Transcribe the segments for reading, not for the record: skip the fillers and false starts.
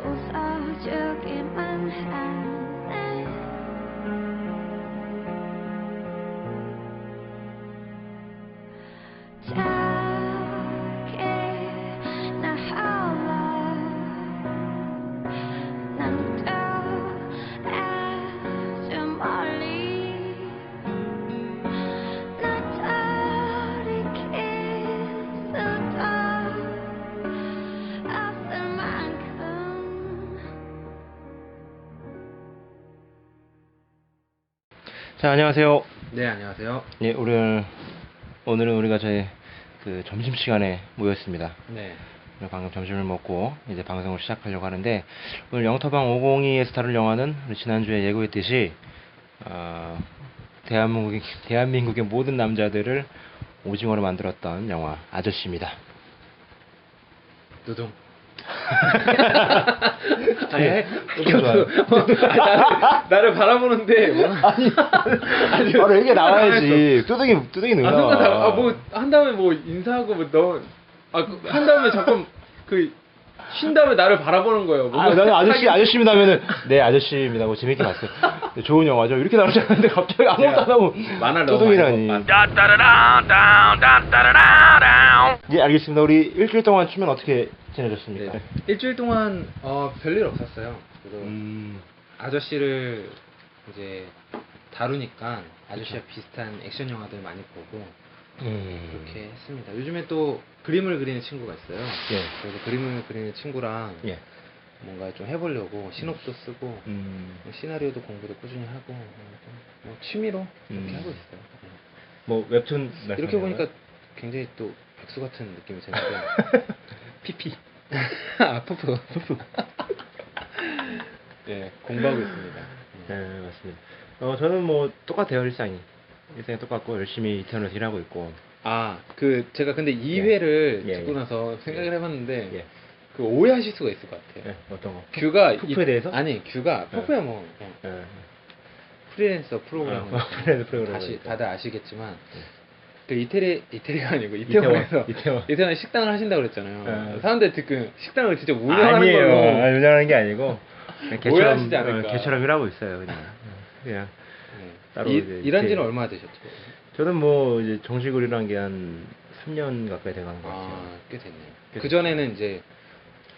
웃어주기만 하네. 작게 나 홀로 난 또 아주 멀리 날 돌이킬 수도 없을 만큼. 자, 안녕하세요. 네, 안녕하세요. 예, 오늘은 우리가 저희 그 점심시간에 모였습니다. 네. 오늘 방금 점심을 먹고 이제 방송을 시작하려고 하는데, 오늘 영터방 502에서 다룰 영화는 우리 지난주에 예고했듯이 대한민국의 모든 남자들을 오징어로 만들었던 영화 아저씨입니다. 노동. 아니, 나를 바라보는데 뭐. 아니, 바로 얘기 나와야지. 뚜둥이 누나. 뭐 한 다음에 뭐 인사하고 한 다음에 잠깐 쉰 다음에 나를 바라보는 거예요. 나는 아저씨입니다 하면은 네, 아저씨입니다 하고 재밌게 봤어요. 네, 좋은 영화죠. 이렇게 나오지 않는데 갑자기 아무것도 안 하고 만화를 뚜둥이라니. 예, 알겠습니다. 우리 일주일 동안 추면 어떻게 지내셨습니까? 네. 일주일 동안 별일 없었어요. 그리고 아저씨를 이제 다루니까 아저씨와 비슷한 액션 영화들 많이 보고 그렇게 했습니다. 요즘에 또 그림을 그리는 친구가 있어요. 예. 그래서 그림을 그리는 친구랑 예. 뭔가 좀 해보려고 신업도 쓰고 뭐 시나리오도 공부도 꾸준히 하고 뭐 취미로 그렇게 하고 있어요. 네. 뭐 웹툰 이렇게 보니까 굉장히 또 백수 같은 느낌이 드는데 피피. 아 푸푸 예, 공부하고 있습니다. 네, 맞습니다. 저는 뭐 똑같아요. 일상이 똑같고 열심히 이태원에서 일하고 있고. 제가 근데 2회를 예, 듣고 예. 나서 생각을 해봤는데 예. 그 오해하실 수가 있을 것 같아요. 예, 어떤 거? 큐가 푸푸에 대해서? 아니 큐가 푸푸야 뭐 그냥 예. 프리랜서 프로그램 프리랜서 프로그램 다들 아시겠지만 그 이태리가 아니고 이태원에서 이태원에 식당을 하신다고 그랬잖아요. 사람들 듣고 식당을 진짜 운영하는 아니에요. 걸로 운영하는 게 아니고 그냥 오해하시지 않을까. 개처럼 일하고 있어요. 그냥 따로 이제 일한 지는 얼마나 되셨죠? 저는 뭐 이제 정식으로 일한 게 한 3년 가까이 돼가는 것 같아요. 꽤 됐네요. 그 전에는 이제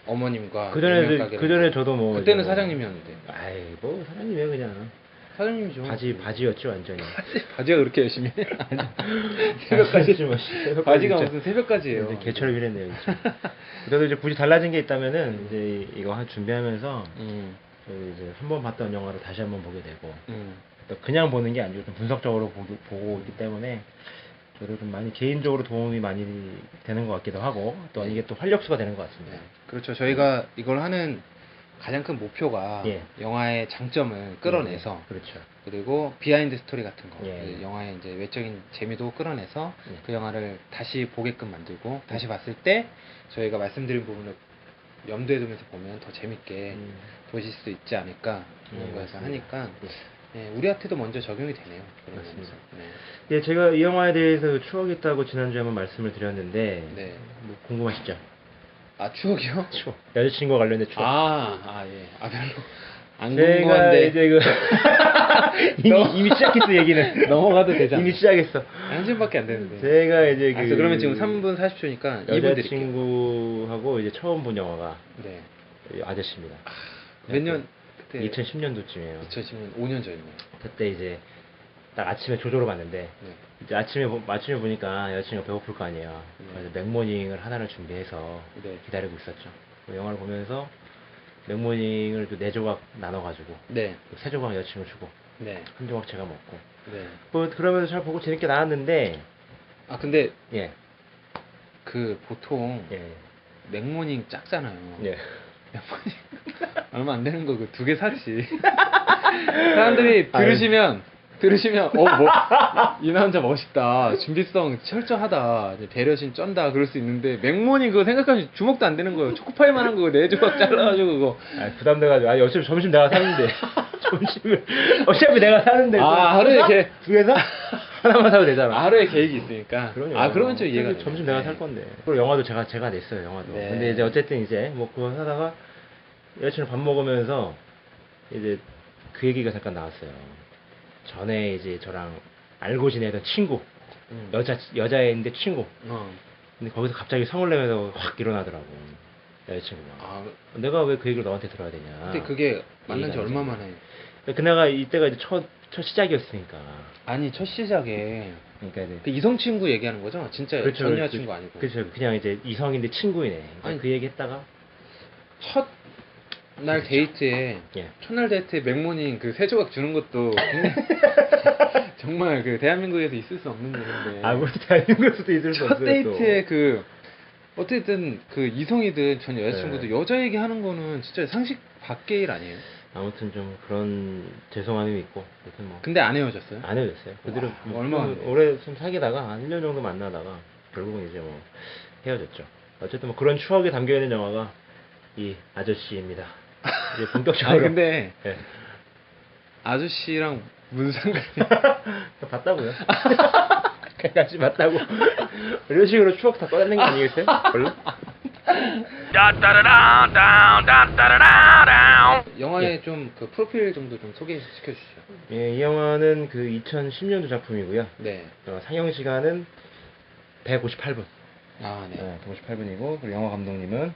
어머님과 그 전에 저도 뭐 그때는 이제 사장님이었는데. 아이 뭐 사장님이에요 그냥. 사장님이죠. 바지였죠 완전히. 바지가 그렇게 열심히 해? 새벽까지 바지가 무슨 새벽까지예요. 개처럼 일했네요. 그래도 이제 굳이 달라진 게 있다면은 이제 이거 한 준비하면서 저희 이제 한번 봤던 영화를 다시 한번 보게 되고 또 그냥 보는 게 아니고 좀 분석적으로 보고 있기 때문에 저도 좀 많이 개인적으로 도움이 많이 되는 것 같기도 하고 또 이게 또 활력소가 되는 것 같습니다. 그렇죠. 저희가 이걸 하는 가장 큰 목표가 예. 영화의 장점을 끌어내서 그렇죠. 그리고 비하인드 스토리 같은 거 예. 영화의 이제 외적인 재미도 끌어내서 예. 그 영화를 다시 보게끔 만들고 다시 봤을 때 저희가 말씀드린 부분을 염두에 두면서 보면 더 재밌게 보실 수 있지 않을까 그런 거에서 하니까 우리한테도 먼저 적용이 되네요. 맞습니다. 네. 예, 제가 이 영화에 대해서 추억이 있다고 지난주에 한번 말씀을 드렸는데 네. 뭐 궁금하시죠? 추억이요? 추억. 여자친구와 관련된 추억. 예. 별로 안 제가 궁금한데 이제 이미 시작했어 얘기는. 넘어가도 되잖아. 이미 시작했어. 한시간밖에 안 되는데. 제가 이제 그러면 지금 3분 40초니까 2분 드릴게요. 여자친구하고 이제 처음 본 영화가 네. 아저씨입니다. 몇 년? 그때 2010년도쯤이에요. 2010년 5년 전이네요. 그때 이제 딱 아침에 조조로 봤는데 네. 이제 아침에 보니까 여자친구가 배고플 거 아니에요. 그래서 맥모닝을 하나를 준비해서 네. 기다리고 있었죠. 그 영화를 보면서 맥모닝을 또 4조각 나눠가지고 네. 3조각 여자친구 주고 네. 1조각 제가 먹고 네. 뭐 그러면서 잘 보고 재밌게 나왔는데 근데 예. 보통 예. 맥모닝 작잖아요. 예. 맥모닝 얼마 안 되는 거 그 2개 사지. 사람들이 들으시면 이 남자 멋있다, 준비성 철저하다, 배려심 쩐다 그럴 수 있는데 맥모닝 그거 생각하면 주먹도 안 되는 거예요. 초코파이만한 거 4조각 잘라가지고 그거 부담돼가지고 어차피 점심 내가 사는데 점심을 어차피 내가 사는데 하루에 이렇게 2개서 하나만 사도 되잖아. 하루에 계획이 있으니까. 그럼요. 그러면 좀 이해가 점심 내가 살 건데. 그리고 영화도 제가 냈어요. 영화도. 네. 근데 이제 어쨌든 이제 뭐 그거 하다가 여자친구 밥 먹으면서 이제 그 얘기가 잠깐 나왔어요. 전에 이제 저랑 알고 지내던 친구, 여자애인데 친구. 근데 거기서 갑자기 성을 내면서 확 일어나더라고. 여자친구가. 아, 내가 왜 그 얘기를 너한테 들어야 되냐. 근데 그게 만난 지 얘기가 얼마 아니잖아. 만에? 그나가 이때가 이제 첫 시작이었으니까. 아니, 첫 시작에 그러니까 이제 그 이성 친구 얘기하는 거죠? 진짜 그렇죠, 전 여자친구 아니고. 그렇죠. 그냥 이제 이성인데 친구이네. 그러니까 아니, 그 얘기 했다가 첫날 데이트에 예. 첫날 데이트에 맥모닝 그 세 조각 주는 것도 굉장히 정말 그 대한민국에서 있을 수 없는 일인데. 아, 뭐 대한민국일 수도 있을 수 첫 없어요. 데이트에 그 어쨌든 그 이성이든 전 여자친구도 네. 여자 얘기하는 거는 진짜 상식 밖의 일 아니에요? 아무튼 좀 그런 죄송함이 있고, 하여튼 뭐. 근데 안 헤어졌어요? 안 헤어졌어요. 그대로 와, 뭐 얼마 안 좀 돼. 오래 좀 사귀다가 한 1년 정도 만나다가 결국은 이제 뭐 헤어졌죠. 어쨌든 뭐 그런 추억이 담겨 있는 영화가 이 아저씨입니다. 이제 본격적으로. 아, 근데 예. 아저씨랑 무슨 상관이야? 봤다고요? 같이 봤다고. 이런 식으로 추억 다 꺼내는 거 아니겠어요? 원래? 영화의 좀 그 프로필 정도 좀 소개시켜 주시죠. 예, 이 영화는 그 2010년도 작품이고요. 네. 상영 시간은 158분. 아, 네. 158분이고, 그리고 영화 감독님은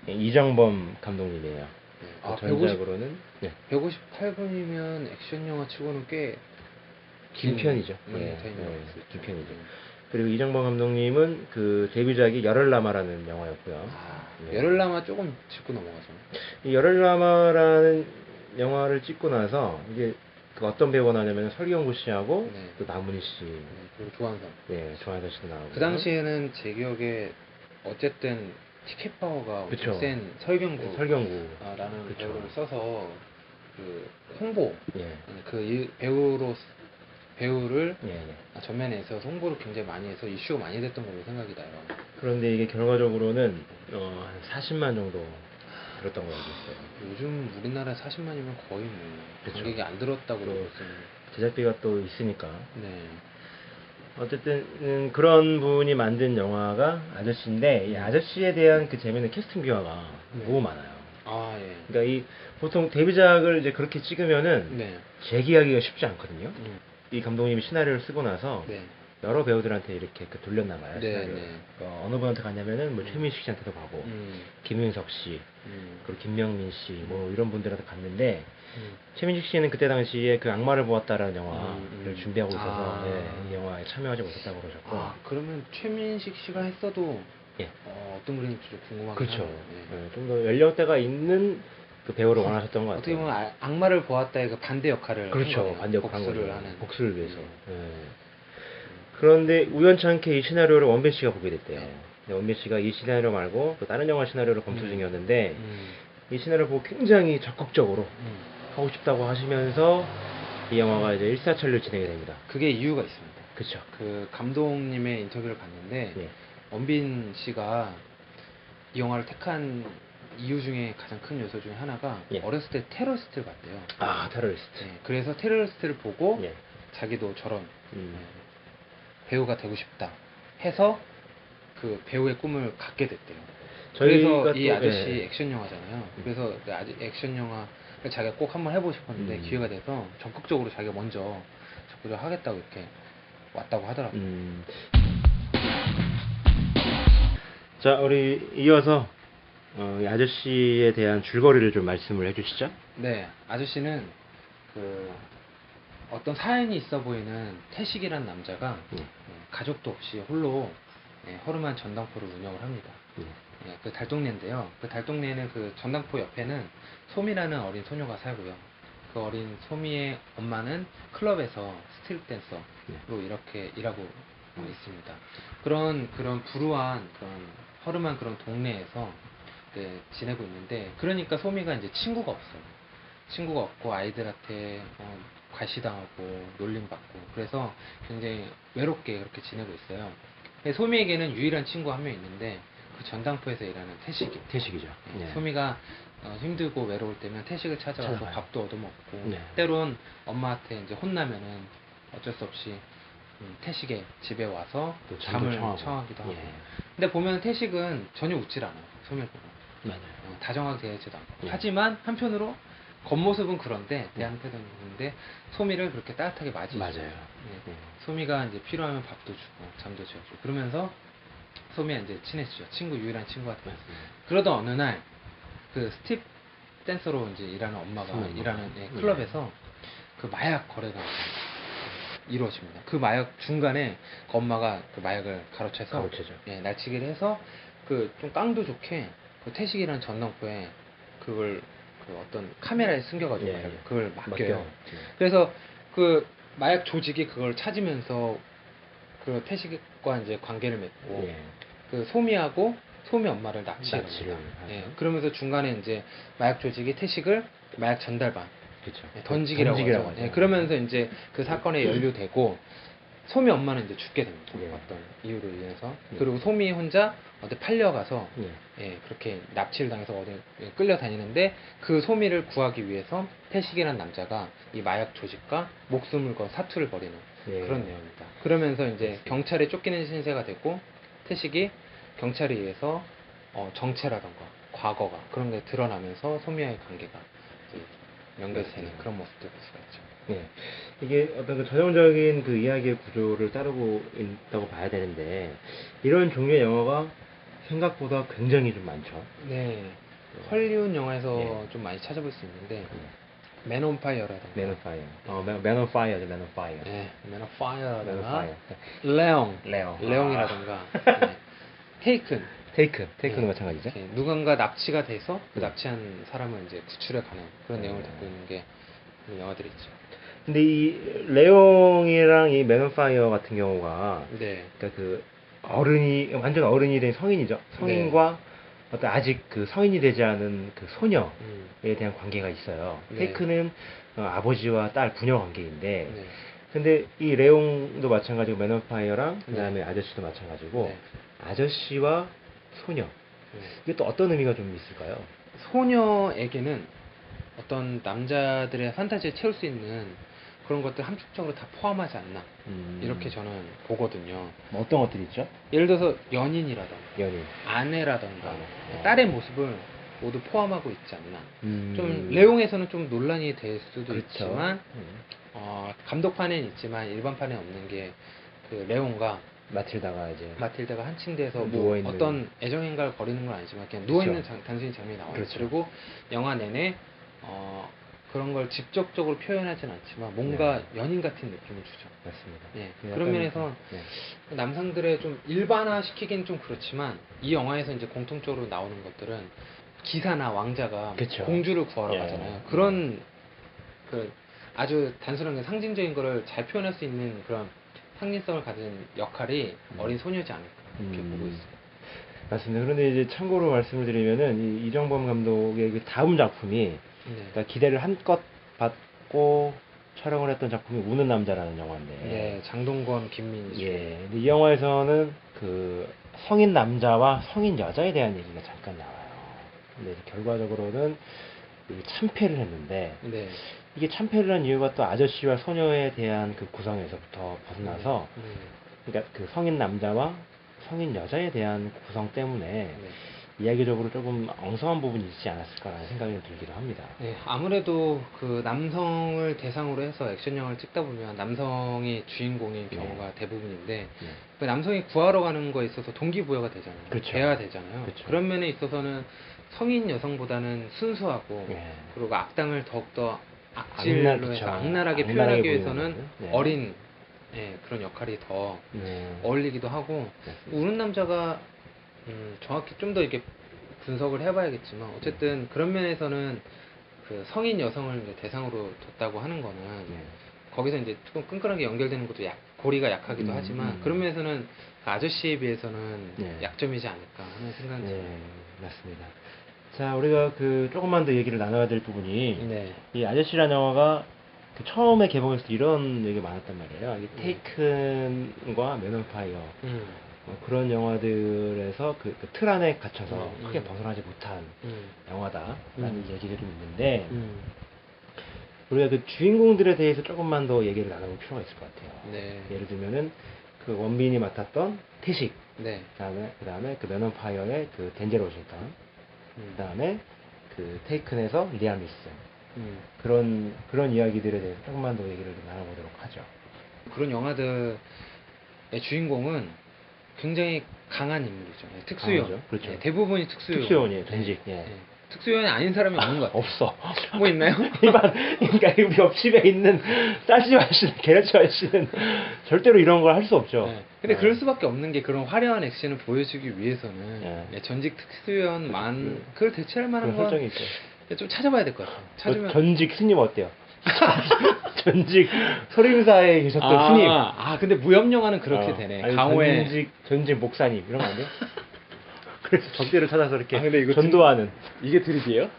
이정범 감독님이에요. 네. 아, 전작으로는 158분이면 액션 영화 치고는 꽤 긴 편이죠. 긴 편이죠. 그리고 이정범 감독님은 그 데뷔작이 열흘남아라는 영화였고요. 아, 네. 열흘남아 조금 짚고 넘어가죠. 이 열흘남아라는 영화를 찍고 나서 이게 그 어떤 배우가 나오냐면 설경구 씨하고 네. 또 남은희 씨, 네, 그리고 조한선. 조한선 씨도 나오고. 그 당시에는 제 기억에 어쨌든 티켓 파워가 그쵸. 엄청 센 설경구. 설경구라는 그쵸. 배우를 써서 그 홍보, 예. 그 배우를 전면에 있어서 홍보를 굉장히 많이 해서 이슈가 많이 됐던 걸로 생각이 나요. 그런데 이게 결과적으로는 한 40만 정도 들었던 걸로 알고 있어요. 요즘 우리나라 40만이면 거의 뭐 그쵸. 관객이 안 들었다고 또 그러고 있어요. 제작비가 또 있으니까. 네. 어쨌든 그런 분이 만든 영화가 아저씨인데 이 아저씨에 대한 그 재미있는 캐스팅 비화가 너무 많아요. 아, 예. 그러니까 보통 데뷔작을 이제 그렇게 찍으면은 네. 재기하기가 쉽지 않거든요. 음. 이 감독님이 시나리오를 쓰고 나서 네. 여러 배우들한테 이렇게 돌렸나 봐요. 네, 시나리오를. 네. 그러니까 어느 분한테 갔냐면은 뭐 최민식 씨한테도 가고 김윤석 씨, 그리고 김명민 씨, 뭐 이런 분들한테 갔는데 최민식 씨는 그때 당시에 그 악마를 보았다라는 영화를 준비하고 있어서 이 영화에 참여하지 못했다고 그러셨고. 아, 그러면 최민식 씨가 했어도 예. 어떤 그림인지 좀 궁금하긴 그렇죠. 하네요. 좀 더 연령대가 있는 그 배우를 원하셨던 것 같아요. 어떻게 보면 악마를 보았다의 그 반대 역할을 그렇죠. 한 거네요. 반대 역할을 복수를 하는. 복수를 위해서. 그런데 우연찮게 이 시나리오를 원빈 씨가 보게 됐대요. 근데 원빈 씨가 이 시나리오 말고 또 다른 영화 시나리오를 검토 중이었는데 이 시나리오를 보고 굉장히 적극적으로 하고 싶다고 하시면서 이 영화가 이제 일사천리로 진행이 됩니다. 그게 이유가 있습니다. 그렇죠. 그 감독님의 인터뷰를 봤는데 예. 원빈 씨가 이 영화를 택한 이유 중에 가장 큰 요소 중에 하나가 예. 어렸을 때 테러리스트를 봤대요. 아, 테러리스트. 네, 그래서 테러리스트를 보고 예. 자기도 저런 배우가 되고 싶다 해서 그 배우의 꿈을 갖게 됐대요. 그래서 이 아저씨 액션 영화잖아요. 그래서 그 액션 영화를 자기가 꼭 한번 해보고 싶었는데 기회가 돼서 적극적으로 자기가 먼저 적극적으로 하겠다고 이렇게 왔다고 하더라고요. 자, 우리 이어서 이 아저씨에 대한 줄거리를 좀 말씀을 해주시죠. 네, 아저씨는 그 어떤 사연이 있어 보이는 태식이란 남자가 가족도 없이 홀로 허름한 전당포를 운영을 합니다. 그 달동네인데요. 그 달동네는 그 전당포 옆에는 소미라는 어린 소녀가 살고요. 그 어린 소미의 엄마는 클럽에서 스트릿 댄서로 이렇게 일하고 있습니다. 그런 불우한 그런 허름한 그런 동네에서 지내고 있는데, 그러니까 소미가 이제 친구가 없어요. 친구가 없고 아이들한테 과시당하고 놀림받고, 그래서 굉장히 외롭게 그렇게 지내고 있어요. 소미에게는 유일한 친구 한 명 있는데 그 전당포에서 일하는 태식이죠. 소미가 힘들고 외로울 때면 태식을 찾아와서 밥도 얻어먹고 때론 엄마한테 이제 혼나면은 어쩔 수 없이 태식의 집에 와서 잠을 청하기도 하고. 근데 보면 태식은 전혀 웃질 않아요, 소미를 보고. 맞아요. 다정하게 대하지도 않고. 예. 하지만 한편으로 겉모습은 그런데 대한태도는 그런데 소미를 그렇게 따뜻하게 맞이해요. 맞아요. 예. 소미가 이제 필요하면 밥도 주고 잠도 재워주고 그러면서 소미와 이제 친해지죠. 유일한 친구가 돼요. 그러던 어느 날 그 스팁 댄서로 이제 일하는 엄마가 일하는 클럽에서 그 마약 거래가 이루어집니다. 그 마약 중간에 그 엄마가 그 마약을 가로채서 날치기를 해서 그 좀 깡도 좋게 그 태식이라는 전당포에 그걸 그 어떤 카메라에 숨겨가지고 그걸 맡겨요. 그래서 그 마약 조직이 그걸 찾으면서 그 태식과 이제 관계를 맺고 그 소미하고 소미 엄마를 납치를 합니다. 그러면서 중간에 이제 마약 조직이 태식을 마약 전달반 던지기라고 하죠. 그러면서 이제 그 사건에 연루되고 소미 엄마는 이제 죽게 됩니다. 어떤 이유로 인해서. 그리고 소미 혼자 어디 팔려가서 그렇게 납치를 당해서 어디 끌려다니는데 그 소미를 구하기 위해서 태식이라는 남자가 이 마약 조직과 목숨을 건 사투를 벌이는 그런 내용입니다. 그러면서 이제 경찰에 쫓기는 신세가 되고 태식이 경찰에 의해서 정체라던가 과거가 그런 게 드러나면서 소미와의 관계가 이제 연결되는 그런 모습도 볼 수가 있죠. 이게 어떤 그 전형적인 그 이야기의 구조를 따르고 있다고 봐야 되는데 이런 종류의 영화가 생각보다 굉장히 좀 많죠. 헐리우드 영화에서 좀 많이 찾아볼 수 있는데 맨 온 파이어라던가 맨 온 파이어. 맨 온 파이어죠. 맨 온 파이어. 맨 온 파이어라던가 레옹. 레옹이라던가 테이큰은 마찬가지죠. 누군가 납치가 돼서 그 납치한 사람을 이제 구출해 가는 그런 내용을 담고 있는 게 그런 영화들이 있죠. 근데 이 레옹이랑 이 맨 온 파이어 같은 경우가 그러니까 그 완전 어른이 된 성인이죠. 성인과 어떤 아직 그 성인이 되지 않은 그 소녀에 대한 관계가 있어요. 테이크는 아버지와 딸 부녀 관계인데 근데 이 레옹도 마찬가지고 맨 온 파이어랑 그다음에 아저씨도 마찬가지고 아저씨와 소녀 이게 또 어떤 의미가 좀 있을까요? 소녀에게는 어떤 남자들의 판타지를 채울 수 있는 그런 것들 함축적으로 다 포함하지 않나 이렇게 저는 보거든요. 뭐 어떤 것들이 있죠? 예를 들어서 연인이라던가 아내라던가 딸의 모습을 모두 포함하고 있지 않나. 좀 레옹에서는 좀 논란이 될 수도 있지만 감독판에는 있지만 일반판에 없는 게 그 레옹과 마틸다가 한 침대에서 뭐 어떤 애정행가를 벌이는 건 아니지만 그냥 누워있는 단순히 장면이 나와요. 그리고 영화 내내 그런 걸 직접적으로 표현하진 않지만 뭔가 연인 같은 느낌을 주죠. 맞습니다. 그런 면에서 남성들의 좀 일반화 시키기는 좀 그렇지만 이 영화에서 이제 공통적으로 나오는 것들은 기사나 왕자가 공주를 구하러 가잖아요. 그런 그 아주 단순한 상징적인 거를 잘 표현할 수 있는 그런 상징성을 가진 역할이 어린 소녀지 않을까 이렇게 보고 있어요. 맞습니다. 그런데 이제 참고로 말씀을 드리면은 이정범 감독의 그 다음 작품이 그러니까 기대를 한껏 받고 촬영을 했던 작품이 우는 남자라는 영화인데 장동건, 김민수. 근데 이 영화에서는 그 성인 남자와 성인 여자에 대한 얘기가 잠깐 나와요. 근데 결과적으로는 참패를 했는데 이게 참패를 한 이유가 또 아저씨와 소녀에 대한 그 구성에서부터 벗어나서 그러니까 그 성인 남자와 성인 여자에 대한 구성 때문에 이야기적으로 조금 엉성한 부분이 있지 않았을까라는 생각이 들기도 합니다. 아무래도 그 남성을 대상으로 해서 액션 영화를 찍다 보면 남성이 주인공인 경우가 대부분인데 그 남성이 구하러 가는 거에 있어서 동기부여가 되잖아요. 돼야 되잖아요. 그런 면에 있어서는 성인 여성보다는 순수하고 그리고 악당을 더욱더 악질로 해서 악랄하게 표현하기 위해서는 어린 그런 역할이 더 어울리기도 하고 우는 남자가 정확히 좀 더 이렇게 분석을 해봐야겠지만 어쨌든 그런 면에서는 그 성인 여성을 이제 대상으로 뒀다고 하는 거는 거기서 이제 조금 끈끈하게 연결되는 것도 고리가 약하기도 하지만 그런 면에서는 그 아저씨에 비해서는 약점이지 않을까 하는 생각이 듭니다. 맞습니다. 자, 우리가 그 조금만 더 얘기를 나눠야 될 부분이 이 아저씨라는 영화가 그 처음에 개봉했을 때 이런 얘기가 많았단 말이에요. 이 테이큰과 맨 온 파이어 그런 영화들에서 그 틀 안에 갇혀서 크게 벗어나지 못한 영화다라는 얘기가 좀 있는데 우리가 그 주인공들에 대해서 조금만 더 얘기를 나눠볼 필요가 있을 것 같아요. 예를 들면은 그 원빈이 맡았던 태식, 그다음에 그 맨 온 파이어의 그 덴젤 워싱턴, 그다음에 그 테이큰에서 리암 리슨 음. 그런 이야기들에 대해서 조금만 더 얘기를 좀 나눠보도록 하죠. 그런 영화들의 주인공은 굉장히 강한 인물이죠. 예, 특수요원. 강하죠. 그렇죠. 예, 대부분이 특수요원. 특수요원이에요, 전직. 예. 특수요원이 아닌 사람이 없는 것 같아요. 없어. 뭐 있나요? 그러니까 우리 옆집에 있는 쌀집 아저씨는 계란집 아저씨는 절대로 이런 걸 할 수 없죠. 네. 근데 그럴 수밖에 없는 게 그런 화려한 액션을 보여주기 위해서는 네. 예, 전직 특수요원만 그걸 대체할 만한 그런 건 설정이 있죠. 좀 찾아봐야 될 것 같아요. 찾으면 전직 스님 어때요? 전직 소림사에 계셨던 스님. 근데 무협 영화는 그렇게 되네. 아니, 강호의 전직 목사님 이런 거 안 돼요? 그래서 적대를 찾아서 이렇게 근데 이거 전도하는 이게 드립이에요?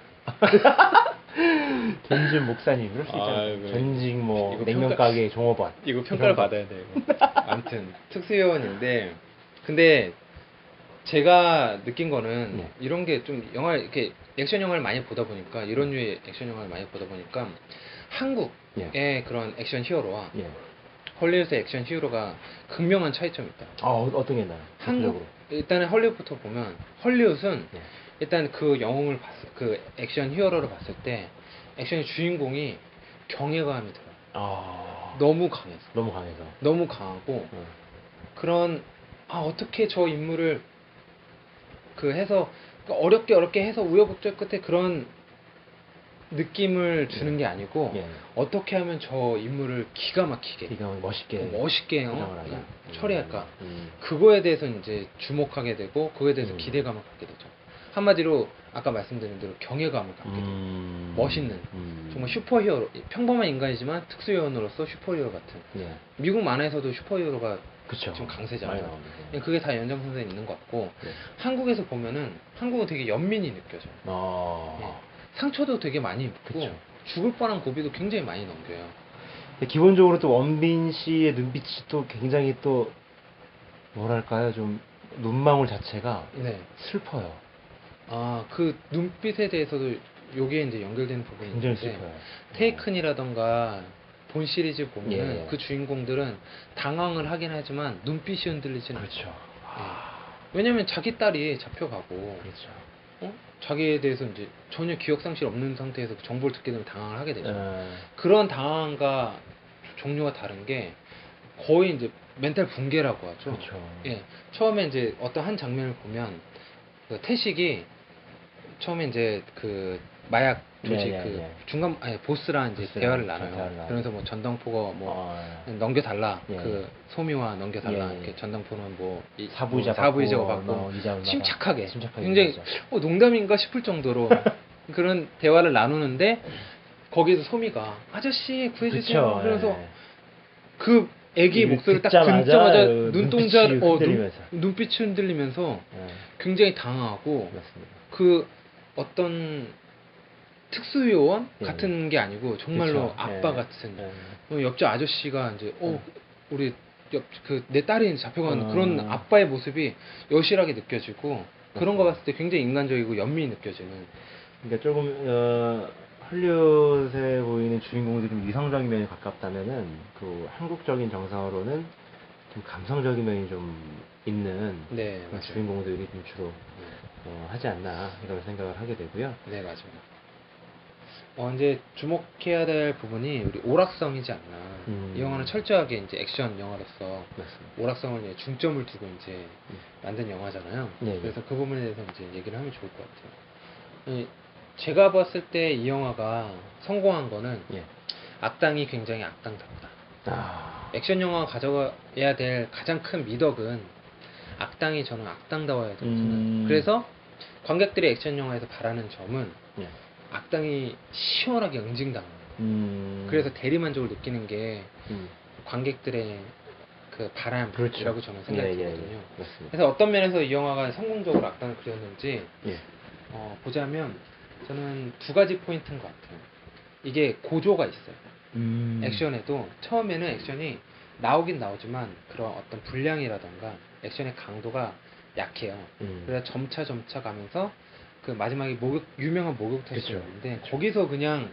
전직 목사님 이럴 수 있잖아요. 아이고. 전직 뭐 이거 냉면 가게 종업원. 이거 평가를 이런 거. 받아야 돼. 이거. 아무튼 특수요원인데 근데 제가 느낀 거는 네. 이런 게 좀 영화 이렇게 액션 영화를 많이 보다 보니까 이런 류의 액션 영화를 많이 보다 보니까 한국의 그런 액션 히어로와 예. 헐리우드의 액션 히어로가 극명한 차이점이 있다. 어떤 게 나요? 한국 일단은 헐리우드부터 보면 헐리우드는 예. 일단 그 영웅을 봤을 그 액션 히어로를 봤을 때 액션의 주인공이 경외감이 들어요. 너무 강해서 너무 강해서. 너무 강하고 어. 그런 어떻게 저 인물을 그 해서 어렵게 해서 우여곡절 끝에 그런 느낌을 주는 게 아니고 예. 어떻게 하면 저 인물을 기가 막히게 멋있게 멋있게 하자. 처리할까 그거에 대해서 이제 주목하게 되고 그거에 대해서 기대감을 갖게 되죠. 한마디로 아까 말씀드린 대로 경외감을 갖게 돼요. 멋있는 정말 슈퍼히어로 평범한 인간이지만 특수요원으로서 슈퍼히어로 같은 예. 미국 만화에서도 슈퍼히어로가 그쵸. 좀 많이 강세잖아요. 나옵니다. 그게 다 연장선상에 있는 것 같고 네. 한국에서 보면은 한국은 되게 연민이 느껴져요. 예. 상처도 되게 많이 입고 그쵸. 죽을 뻔한 고비도 굉장히 많이 넘겨요. 근데 기본적으로 또 원빈 씨의 눈빛이 또 굉장히 또 뭐랄까요, 좀 눈망울 자체가 네. 슬퍼요. 그 눈빛에 대해서도 요게 이제 연결되는 부분이 굉장히 있는데 슬퍼요. 테이큰이라던가 본 시리즈 보면은 예. 그 주인공들은 당황을 하긴 하지만 눈빛이 흔들리지는 그렇죠. 않아요. 왜냐면 자기 딸이 잡혀가고 그렇죠. 자기에 대해서 이제 전혀 기억 상실 없는 상태에서 그 정보를 듣게 되면 당황을 하게 되죠. 예. 그런 당황과 종류가 다른 게 거의 이제 멘탈 붕괴라고 하죠. 그렇죠. 예. 처음에 이제 어떤 한 장면을 보면 그 태식이 처음에 이제 그 마약 조직 네, 그 네, 네. 중간 보스랑 이제 보스랑 대화를 나눠요. 대화를 나눠요. 그러면서 뭐 전당포가 뭐 예. 넘겨달라 예. 그 소미와 넘겨달라 예, 예. 이렇게 전당포는 뭐 사부이자 사부이자가 받고, 받고 뭐 이자 얼마다. 침착하게 침착하게 굉장히 얘기하죠. 농담인가 싶을 정도로 그런 대화를 나누는데 거기서 소미가 아저씨 구해주세요. 그쵸, 그러면서 예. 그 애기 이거 목소리를 딱 듣자마자 듣자마자 그 눈동자 눈빛이 흔들리면서. 눈빛이 흔들리면서 예. 굉장히 당황하고 맞습니다. 그 어떤 특수요원 예. 같은 게 아니고 정말로 그쵸. 아빠 예. 같은 예. 옆집 아저씨가 이제 우리 내 딸이 잡혀간 그런 어. 아빠의 모습이 여실하게 느껴지고 그런 거 맞습니다. 봤을 때 굉장히 인간적이고 연민이 느껴지는 그러니까 조금 헐리우드에 보이는 주인공들이 좀 이성적인 면에 가깝다면은 그 한국적인 정서로는 좀 감성적인 면이 좀 있는 네, 그런 맞아요. 주인공들이 좀 주로 하지 않나 이런 생각을 하게 되고요. 네, 맞아요. 이제 주목해야 될 부분이 우리 오락성이지 않나. 이 영화는 철저하게 이제 액션 영화로서 맞습니다. 오락성을 이제 중점을 두고 이제 만든 영화잖아요. 네, 그래서 그 부분에 대해서 이제 얘기를 하면 좋을 것 같아요. 제가 봤을 때 이 영화가 성공한 거는 예. 악당이 굉장히 악당답다. 액션 영화가 가져가야 될 가장 큰 미덕은 악당이 저는 악당다워야 된다고 생각해요. 그래서 관객들이 액션 영화에서 바라는 점은 예. 악당이 시원하게 응징당하는 그래서 대리만족을 느끼는 게 관객들의 그 바람이라고 그렇죠. 저는 생각이 들거든요. 예. 맞습니다. 그래서 어떤 면에서 이 영화가 성공적으로 악당을 그렸는지 예. 보자면 저는 두 가지 포인트인 것 같아요. 이게 고조가 있어요. 액션에도 처음에는 액션이 나오긴 나오지만 그런 어떤 분량이라던가 액션의 강도가 약해요. 그래서 점차 가면서 그 마지막에 유명한 목욕탕이 그쵸. 있는데 거기서 그냥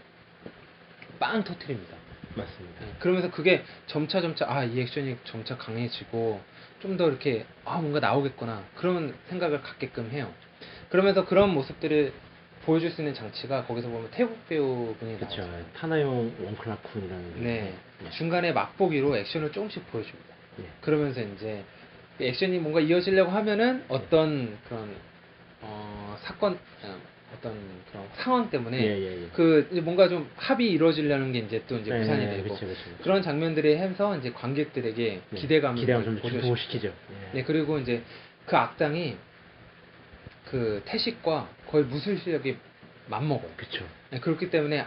빵 터트립니다. 맞습니다. 그러면서 그게 점차 이 액션이 점차 강해지고 좀 더 이렇게 뭔가 나오겠구나 그런 생각을 갖게끔 해요. 그러면서 그런 모습들을 보여줄 수 있는 장치가 거기서 보면 태국 배우분이 그렇죠. 나오죠. 타나용 원클라쿤이라는. 네. 중간에 맛보기로 액션을 조금씩 보여줍니다. 예. 그러면서 이제 액션이 뭔가 이어지려고 하면은 어떤 그런 사건 어떤 그런 상황 때문에 예. 그 이제 뭔가 좀 합이 이루어지려는 게 이제 또 이제 네, 무산이 네, 되고 그쵸. 그런 장면들이 해서 이제 관객들에게 네. 기대감을 기대감을 좀 고조시키죠. 증폭시키죠. 예. 네, 그리고 이제 그 악당이 그 태식과 거의 무술 실력이 맞먹어요. 그쵸. 네, 그렇기 때문에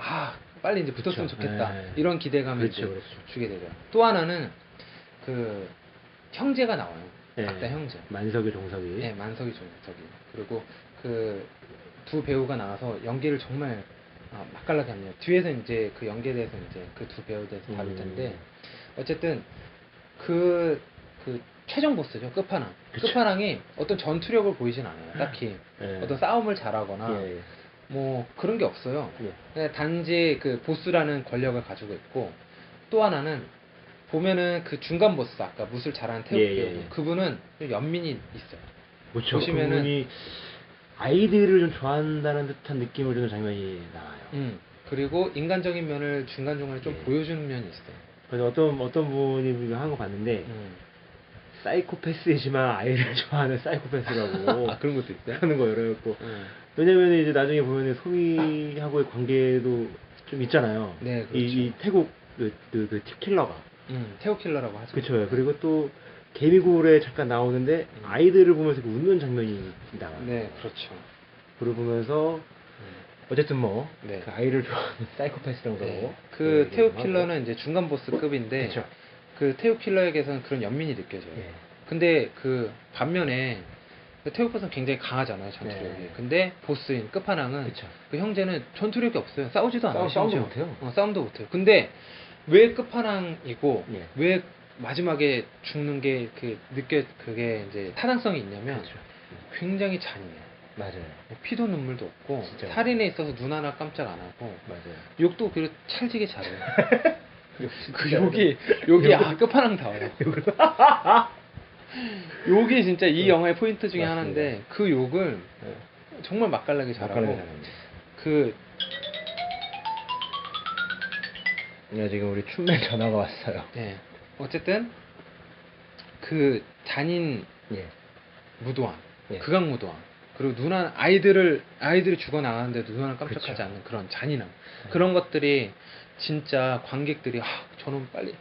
빨리 이제 붙었으면 그쵸. 좋겠다 네. 이런 기대감을 그렇죠, 이제 그렇죠. 주게 되죠. 또 하나는 그 형제가 나와요. 예. 악당 형제. 만석이 종석이. 네, 만석이 종석이. 그리고 그 두 배우가 나와서 연기를 정말 맛깔나게 합니다. 뒤에서 이제 그 연기에 대해서 이제 그 두 배우에 대해서 다룰 텐데 어쨌든 그 최종 보스죠. 끝판왕. 그쵸. 끝판왕이 어떤 전투력을 보이진 않아요. 딱히 예. 어떤 싸움을 잘하거나 예. 뭐 그런 게 없어요. 예. 그냥 단지 그 보스라는 권력을 가지고 있고 또 하나는 보면은 그 중간 보스 아까 무술 잘하는 태국 예, 배우 예. 그분은 좀 연민이 있어요. 그렇죠. 보시면은- 그분이 아이들을 좀 좋아한다는 듯한 느낌을 주는 장면이 나와요. 그리고 인간적인 면을 중간중간에 좀 예. 보여주는 면이 있어요. 그래서 어떤 분이 한 거 봤는데 사이코패스이지만 아이를 좋아하는 사이코패스라고 그런 것도 있어요? 하는 거예요. 그래갖고 왜냐면 이제 나중에 보면 소미하고의 관계도 좀 있잖아요. 네, 그렇죠. 이 태국 그 킬러가. 태국 킬러라고 하죠. 그렇죠. 그리고 또 개미굴에 잠깐 나오는데 아이들을 보면서 그 웃는 장면이 나와요. 네, 그렇죠. 그걸 보면서 어쨌든 뭐 네. 그 아이를 좋아하는 사이코패스라고 네. 그 태국 킬러는 이제 중간 보스급인데 그쵸. 그 태국 킬러에게서는 그런 연민이 느껴져요. 예. 근데 그 반면에 그 태국 보스는 굉장히 강하잖아요, 전투력이. 네. 근데 보스인 끝판왕은 그쵸. 그 형제는 전투력이 없어요. 싸우지도 않아요. 싸움도 심지어. 못해요. 싸움도 못해요. 근데 왜 끝판왕이고 예. 왜 마지막에 죽는 게 그게 이제 타당성이 있냐면 그렇죠. 굉장히 잔인해요. 맞아요. 피도 눈물도 없고 진짜요. 살인에 있어서 눈 하나 깜짝 안 하고 맞아요. 욕도 그렇게 찰지게 잘해요. 그 욕이 끝판왕다워요. 욕이 진짜 이 영화의 포인트 중에 맞습니다. 하나인데 그 욕을 네. 정말 맛깔나게 잘하고 맛깔나게 잘합니다. 그 지금 우리 춘맨 전화가 왔어요. 네. 어쨌든 그 잔인 예. 무도함, 예. 극악 무도함, 그리고 아이들이 죽어 나가는데도 눈 하나 깜짝하지 그쵸. 않는 그런 잔인함, 그런 것들이 진짜 관객들이 저는 빨리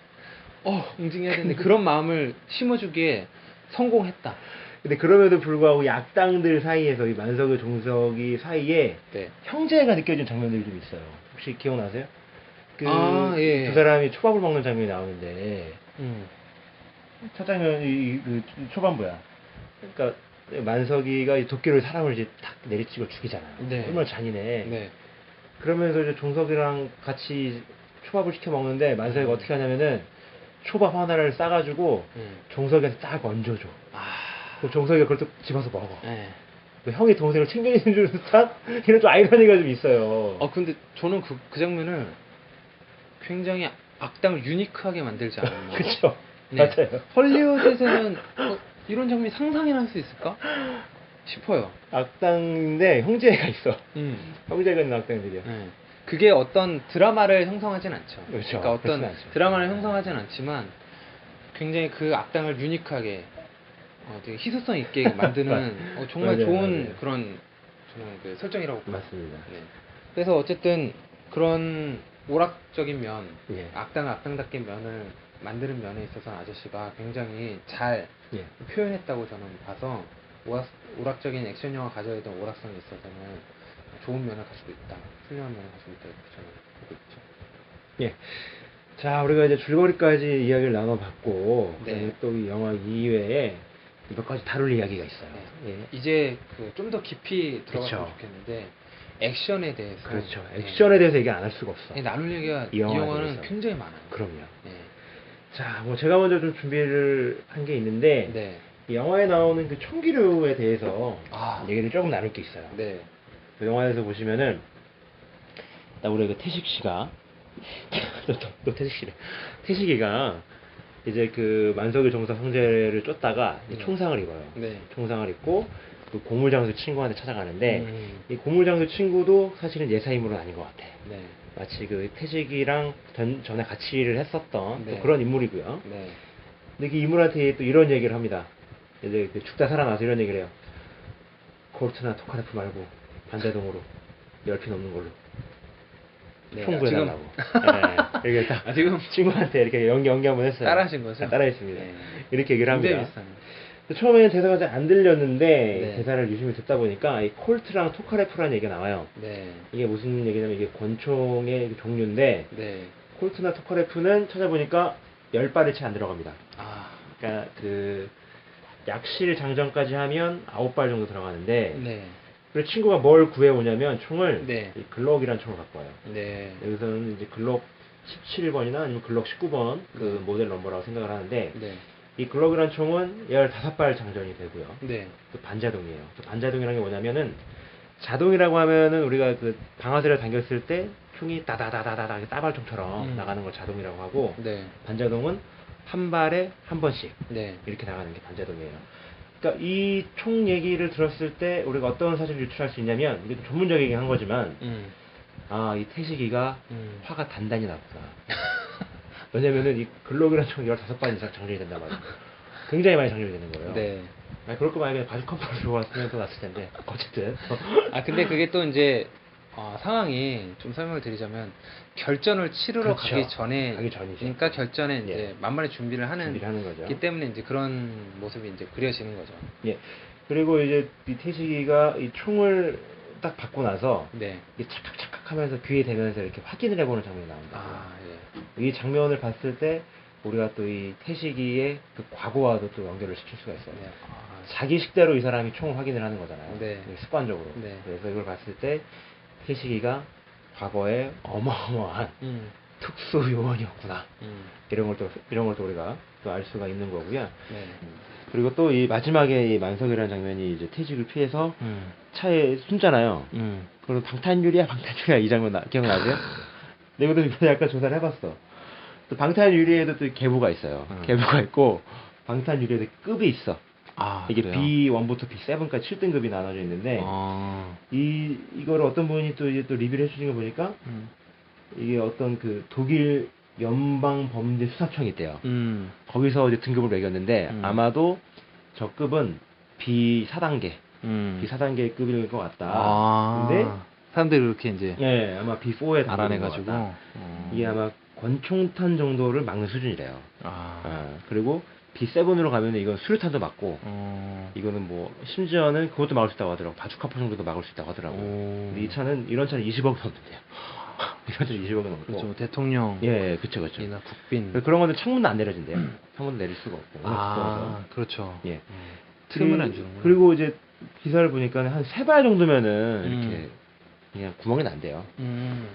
응징해야 되는데 그런 마음을 심어주기에 성공했다. 근데 그럼에도 불구하고 이 악당들 사이에서 이 만석의 종석이 사이에 네. 형제가 느껴지는 장면들이 좀 있어요. 혹시 기억나세요? 예. 두 사람이 초밥을 먹는 장면이 나오는데 첫 장면이 그 초반부야. 그러니까 만석이가 이 도끼를 사람을 이제 탁 내리치고 죽이잖아요. 네. 얼마나 잔인해. 네. 그러면서 이제 종석이랑 같이 초밥을 시켜 먹는데 만석이가 어떻게 하냐면은 초밥 하나를 싸가지고 종석이한테 딱 얹어줘. 그럼 종석이가 그걸 또 집어서 먹어. 네. 그 형이 동생을 챙겨주는 듯한 이런 좀 아이러니가 좀 있어요. 근데 저는 그 장면을 굉장히 악당을 유니크하게 만들지 않았나. 그쵸. 네. 맞아요. 헐리우드에서는 이런 장면이 상상이나 할 수 있을까 싶어요. 악당인데 형제가 있어. 음. 형제가 있는 악당들이야. 네. 그게 어떤 드라마를 형성하진 않죠. 그렇죠. 그러니까 어떤 그렇진 않죠. 드라마를 형성하진 않지만 굉장히 그 악당을 유니크하게 되게 희소성 있게 만드는 정말 맞아요, 좋은 맞아요. 그런 저는 그 설정이라고 봐요. 맞습니다. 네. 그래서 어쨌든 그런 오락적인 면, 예. 악당답게 면을 만드는 면에 있어서는 아저씨가 굉장히 잘 예. 표현했다고 저는 봐서 오락적인 액션 영화 가져야 되는 오락성에 있어서는 좋은 면을 가지고 있다, 훌륭한 면을 가지고 있다 이렇게 저는 보고 있죠. 예. 자, 우리가 이제 줄거리까지 이야기를 나눠봤고, 네. 또 이 영화 이외에 몇 가지 다룰 이야기가 있어요. 네. 예. 이제 좀 더 깊이 들어갔으면 그쵸. 좋겠는데 액션에 대해서 그렇죠. 네. 액션에 대해서 얘기 안 할 수가 없어. 네, 나눌 얘기가 이 이 영화에 영화는 대해서. 굉장히 많아요. 그럼요. 네. 자, 뭐 제가 먼저 좀 준비를 한 게 있는데, 네. 이 영화에 나오는 그 총기류에 대해서 아. 얘기를 조금 나눌 게 있어요. 네. 그 영화에서 보시면은, 우리 그 태식 씨가 또 태식씨래. 태식이가 이제 그 만석의 정사 성재를 쫓다가 이제 총상을 입어요. 네. 총상을 입고 그 고물장수 친구한테 찾아가는데 이 고물장수 친구도 사실은 예사 인물은 아닌 것 같아. 네. 마치 그 태식이랑 전에 같이 일을 했었던 네. 또 그런 인물이고요. 네. 근데 그 인물한테 또 이런 얘기를 합니다. 이제 그 죽다 살아나서 이런 얘기를 해요. 콜트나 토카레프 말고 반자동으로 10피 넘는 걸로 네, 총구해달라고. 네, 이렇게 딱 지금 친구한테 이렇게 연기 한번 했어요. 따라하신 거죠? 따라했습니다. 네. 이렇게 얘기를 합니다. 굉장히 비슷합니다. 처음에는 대사가 잘 안 들렸는데 네. 대사를 유심히 듣다 보니까 이 콜트랑 토카레프라는 얘기가 나와요. 네. 이게 무슨 얘기냐면 이게 권총의 종류인데 네. 콜트나 토카레프는 찾아보니까 10발이 채 안 들어갑니다. 아. 그러니까 그 약실 장전까지 하면 9발 정도 들어가는데 네. 그래서 친구가 뭘 구해오냐면 총을 네. 이 글록이라는 총을 갖고 와요. 네. 여기서는 이제 글록 17번이나 아니면 글록 19번 그 모델 넘버라고 생각을 하는데 네. 이 글록이라는 총은 15발 장전이 되고요. 네. 또 반자동이에요. 또 반자동이라는 게 뭐냐면은 자동이라고 하면은 우리가 그 방아쇠를 당겼을 때 총이 따다다다다다 따발총처럼 나가는 걸 자동이라고 하고 네. 반자동은 한 발에 한 번씩 네. 이렇게 나가는 게 반자동이에요. 그러니까 이 총 얘기를 들었을 때 우리가 어떤 사실을 유추할 수 있냐면 이게 전문적이긴 한 거지만 아, 이 태식이가 화가 단단히 났구나. 왜냐면은 이 글록이라는 총이 15발 이상 장전이 된단 말이에요. 굉장히 많이 장전이 되는 거예요. 네. 아니, 그럴 거면 그냥 바지 컴프를 들고 왔으면 더 낫을 텐데. 어쨌든. 아 근데 그게 또 이제 상황이 좀 설명을 드리자면 결전을 치르러 그렇죠. 가기 전에 가기 전이죠. 그러니까 결전에 이제 예. 만만히 준비를 하는 거죠. 기 때문에 이제 그런 모습이 이제 그려지는 거죠. 예. 그리고 이제 이 태식이가 이 총을 딱 받고 나서 네. 이게 착각착각 하면서 귀에 대면서 이렇게 확인을 해보는 장면이 나옵니다. 아 예. 이 장면을 봤을 때 우리가 또 이 태식이의 그 과거와도 또 연결을 시킬 수가 있어요. 네. 자기 식대로 이 사람이 총을 확인을 하는 거잖아요. 네. 습관적으로. 네. 그래서 이걸 봤을 때 태식이가 과거에 어마어마한 특수 요원이었구나. 이런 걸 또 우리가 또 알 수가 있는 거고요. 네. 그리고 또 이 마지막에 이 만석이라는 장면이 이제 태식을 피해서 차에 숨잖아요. 그럼 방탄유리야 이 장면 기억나세요? 내가 이거 약간 조사를 해봤어. 또 방탄유리에도 또 계보가 있어요. 계보가 있고 방탄유리에도 급이 있어. 아, 이게 그래요? B1부터 B7까지 7등급이 나눠져 있는데 이거를 어떤 분이 또 이제 또 리뷰를 해주신 거 보니까 이게 어떤 그 독일 연방 범죄 수사청이 있대요. 거기서 이제 등급을 매겼는데 아마도 저 급은 B4단계, B4단계 급일 것 같다. 근데 사람들이 그렇게 이제 예, 아마 B4에 알아내가지고 이게 아마 권총탄 정도를 막는 수준이래요. 그리고 B7으로 가면 이건 수류탄도 막고 이거는 뭐 심지어는 그것도 막을 수 있다고 하더라고. 바주카포 정도도 막을 수 있다고 하더라고요. 근데 이 차는 이런 차는 20억 넘는데요. 이런 차는 20억 넘고. 그렇죠. 대통령 예, 그쵸. 이나 국빈 그런 건데 창문도 안 내려진대요. 창문도 내릴 수가 없고. 그렇죠. 예. 트림은 안 주는구나. 그리고 이제 기사를 보니까 한 3발 정도면은 이렇게 그냥 구멍이 난대요.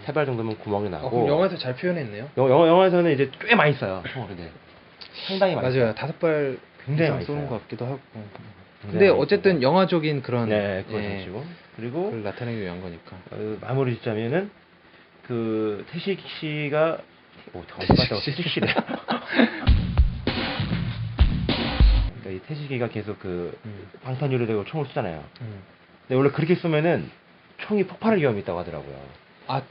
3발 정도면 구멍이 나고. 그럼 영화에서 잘 표현했네요. 영화에서는 이제 꽤 많이 써요. 근데 상당히 많이 맞아요. 써요. 5발 굉장히 이상 많이 쏘는 써요. 것 같기도 하고. 굉장히 근데 많이 어쨌든 써요. 영화적인 그런 네, 그걸 가지고. 그리고 그걸 나타내기 위한 거니까. 마무리 짓자면은 그 태식 씨가 태식 씨래. 그러니까 이 태식이가 계속 그 방탄유리 대고 총을 쏘잖아요. 근데 원래 그렇게 쏘면은 총이 폭발할 위험이 있다고 하더라고요.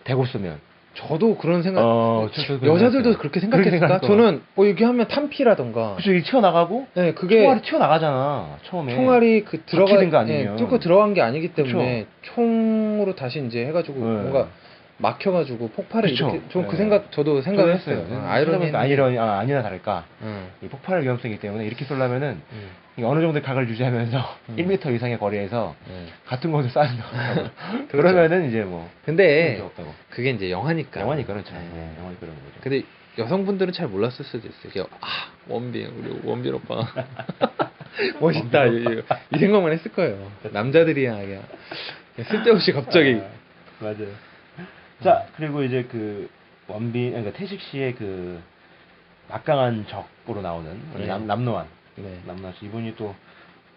대고 쏘면. 저도 그런 생각. 저도 여자들도 그렇게 그렇게 생각할 생각했을까? 거야. 저는 여기 하면 탄피라던가. 그쵸, 이게 튀어나가고. 네, 그게 총알이 튀어나가잖아. 처음에. 총알이 그 박히든가 아니면. 뚫고 들어간 게 아니기 때문에 총으로 다시 이제 해가지고 뭔가 막혀가지고 폭발을 그쵸. 이렇게 좀 그 네. 생각 저도 생각했어요. 아이러니 아니나 다를까. 이 폭발할 위험성이기 때문에 이렇게 쏠려면은 이게 어느 정도의 각을 유지하면서 1m 이상의 거리에서 같은 곳을 쏴야 그러면은 이제 뭐 근데 문제 없다고. 그게 이제 영화니까. 영화니까 그렇죠. 네, 영화니까 그런 거죠. 근데 여성분들은 잘 몰랐을 수도 있어요. 이게 원빈 우리 원빈 오빠 멋있다 이 생각만 했을 거예요. 남자들이야 그냥 쓸데없이 갑자기. 맞아요. 자, 그리고 이제 그 원빈, 그러니까 태식 씨의 그 막강한 적으로 나오는 남노안. 네. 남노안 씨 이분이 또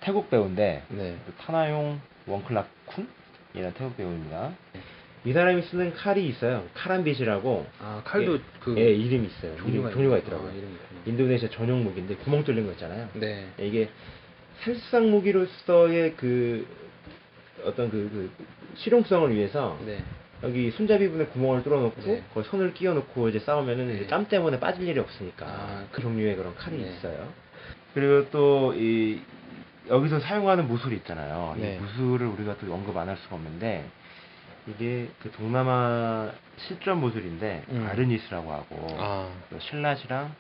태국 배우인데 네. 타나용 원클락 쿤이라는 태국 배우입니다. 이 사람이 쓰는 칼이 있어요. 카람빗이라고. 아 칼도 예, 그 예, 이름이 있어요. 종류가 있더라고요. 아, 이름이 있구나. 인도네시아 전용 무기인데 구멍 뚫린 거 있잖아요. 네. 이게 살상 무기로서의 그 어떤 그 실용성을 위해서 네. 여기 손잡이 부분에 구멍을 뚫어놓고 네. 거기 손을 끼워놓고 이제 싸우면은 네. 이제 땀 때문에 빠질 일이 없으니까 아, 그 종류의 그런 칼이 네. 있어요. 그리고 또 이 여기서 사용하는 무술이 있잖아요. 네. 이 무술을 우리가 또 언급 안 할 수가 없는데 이게 그 동남아 실전 무술인데 아르니스라고 하고 아. 또 신라시랑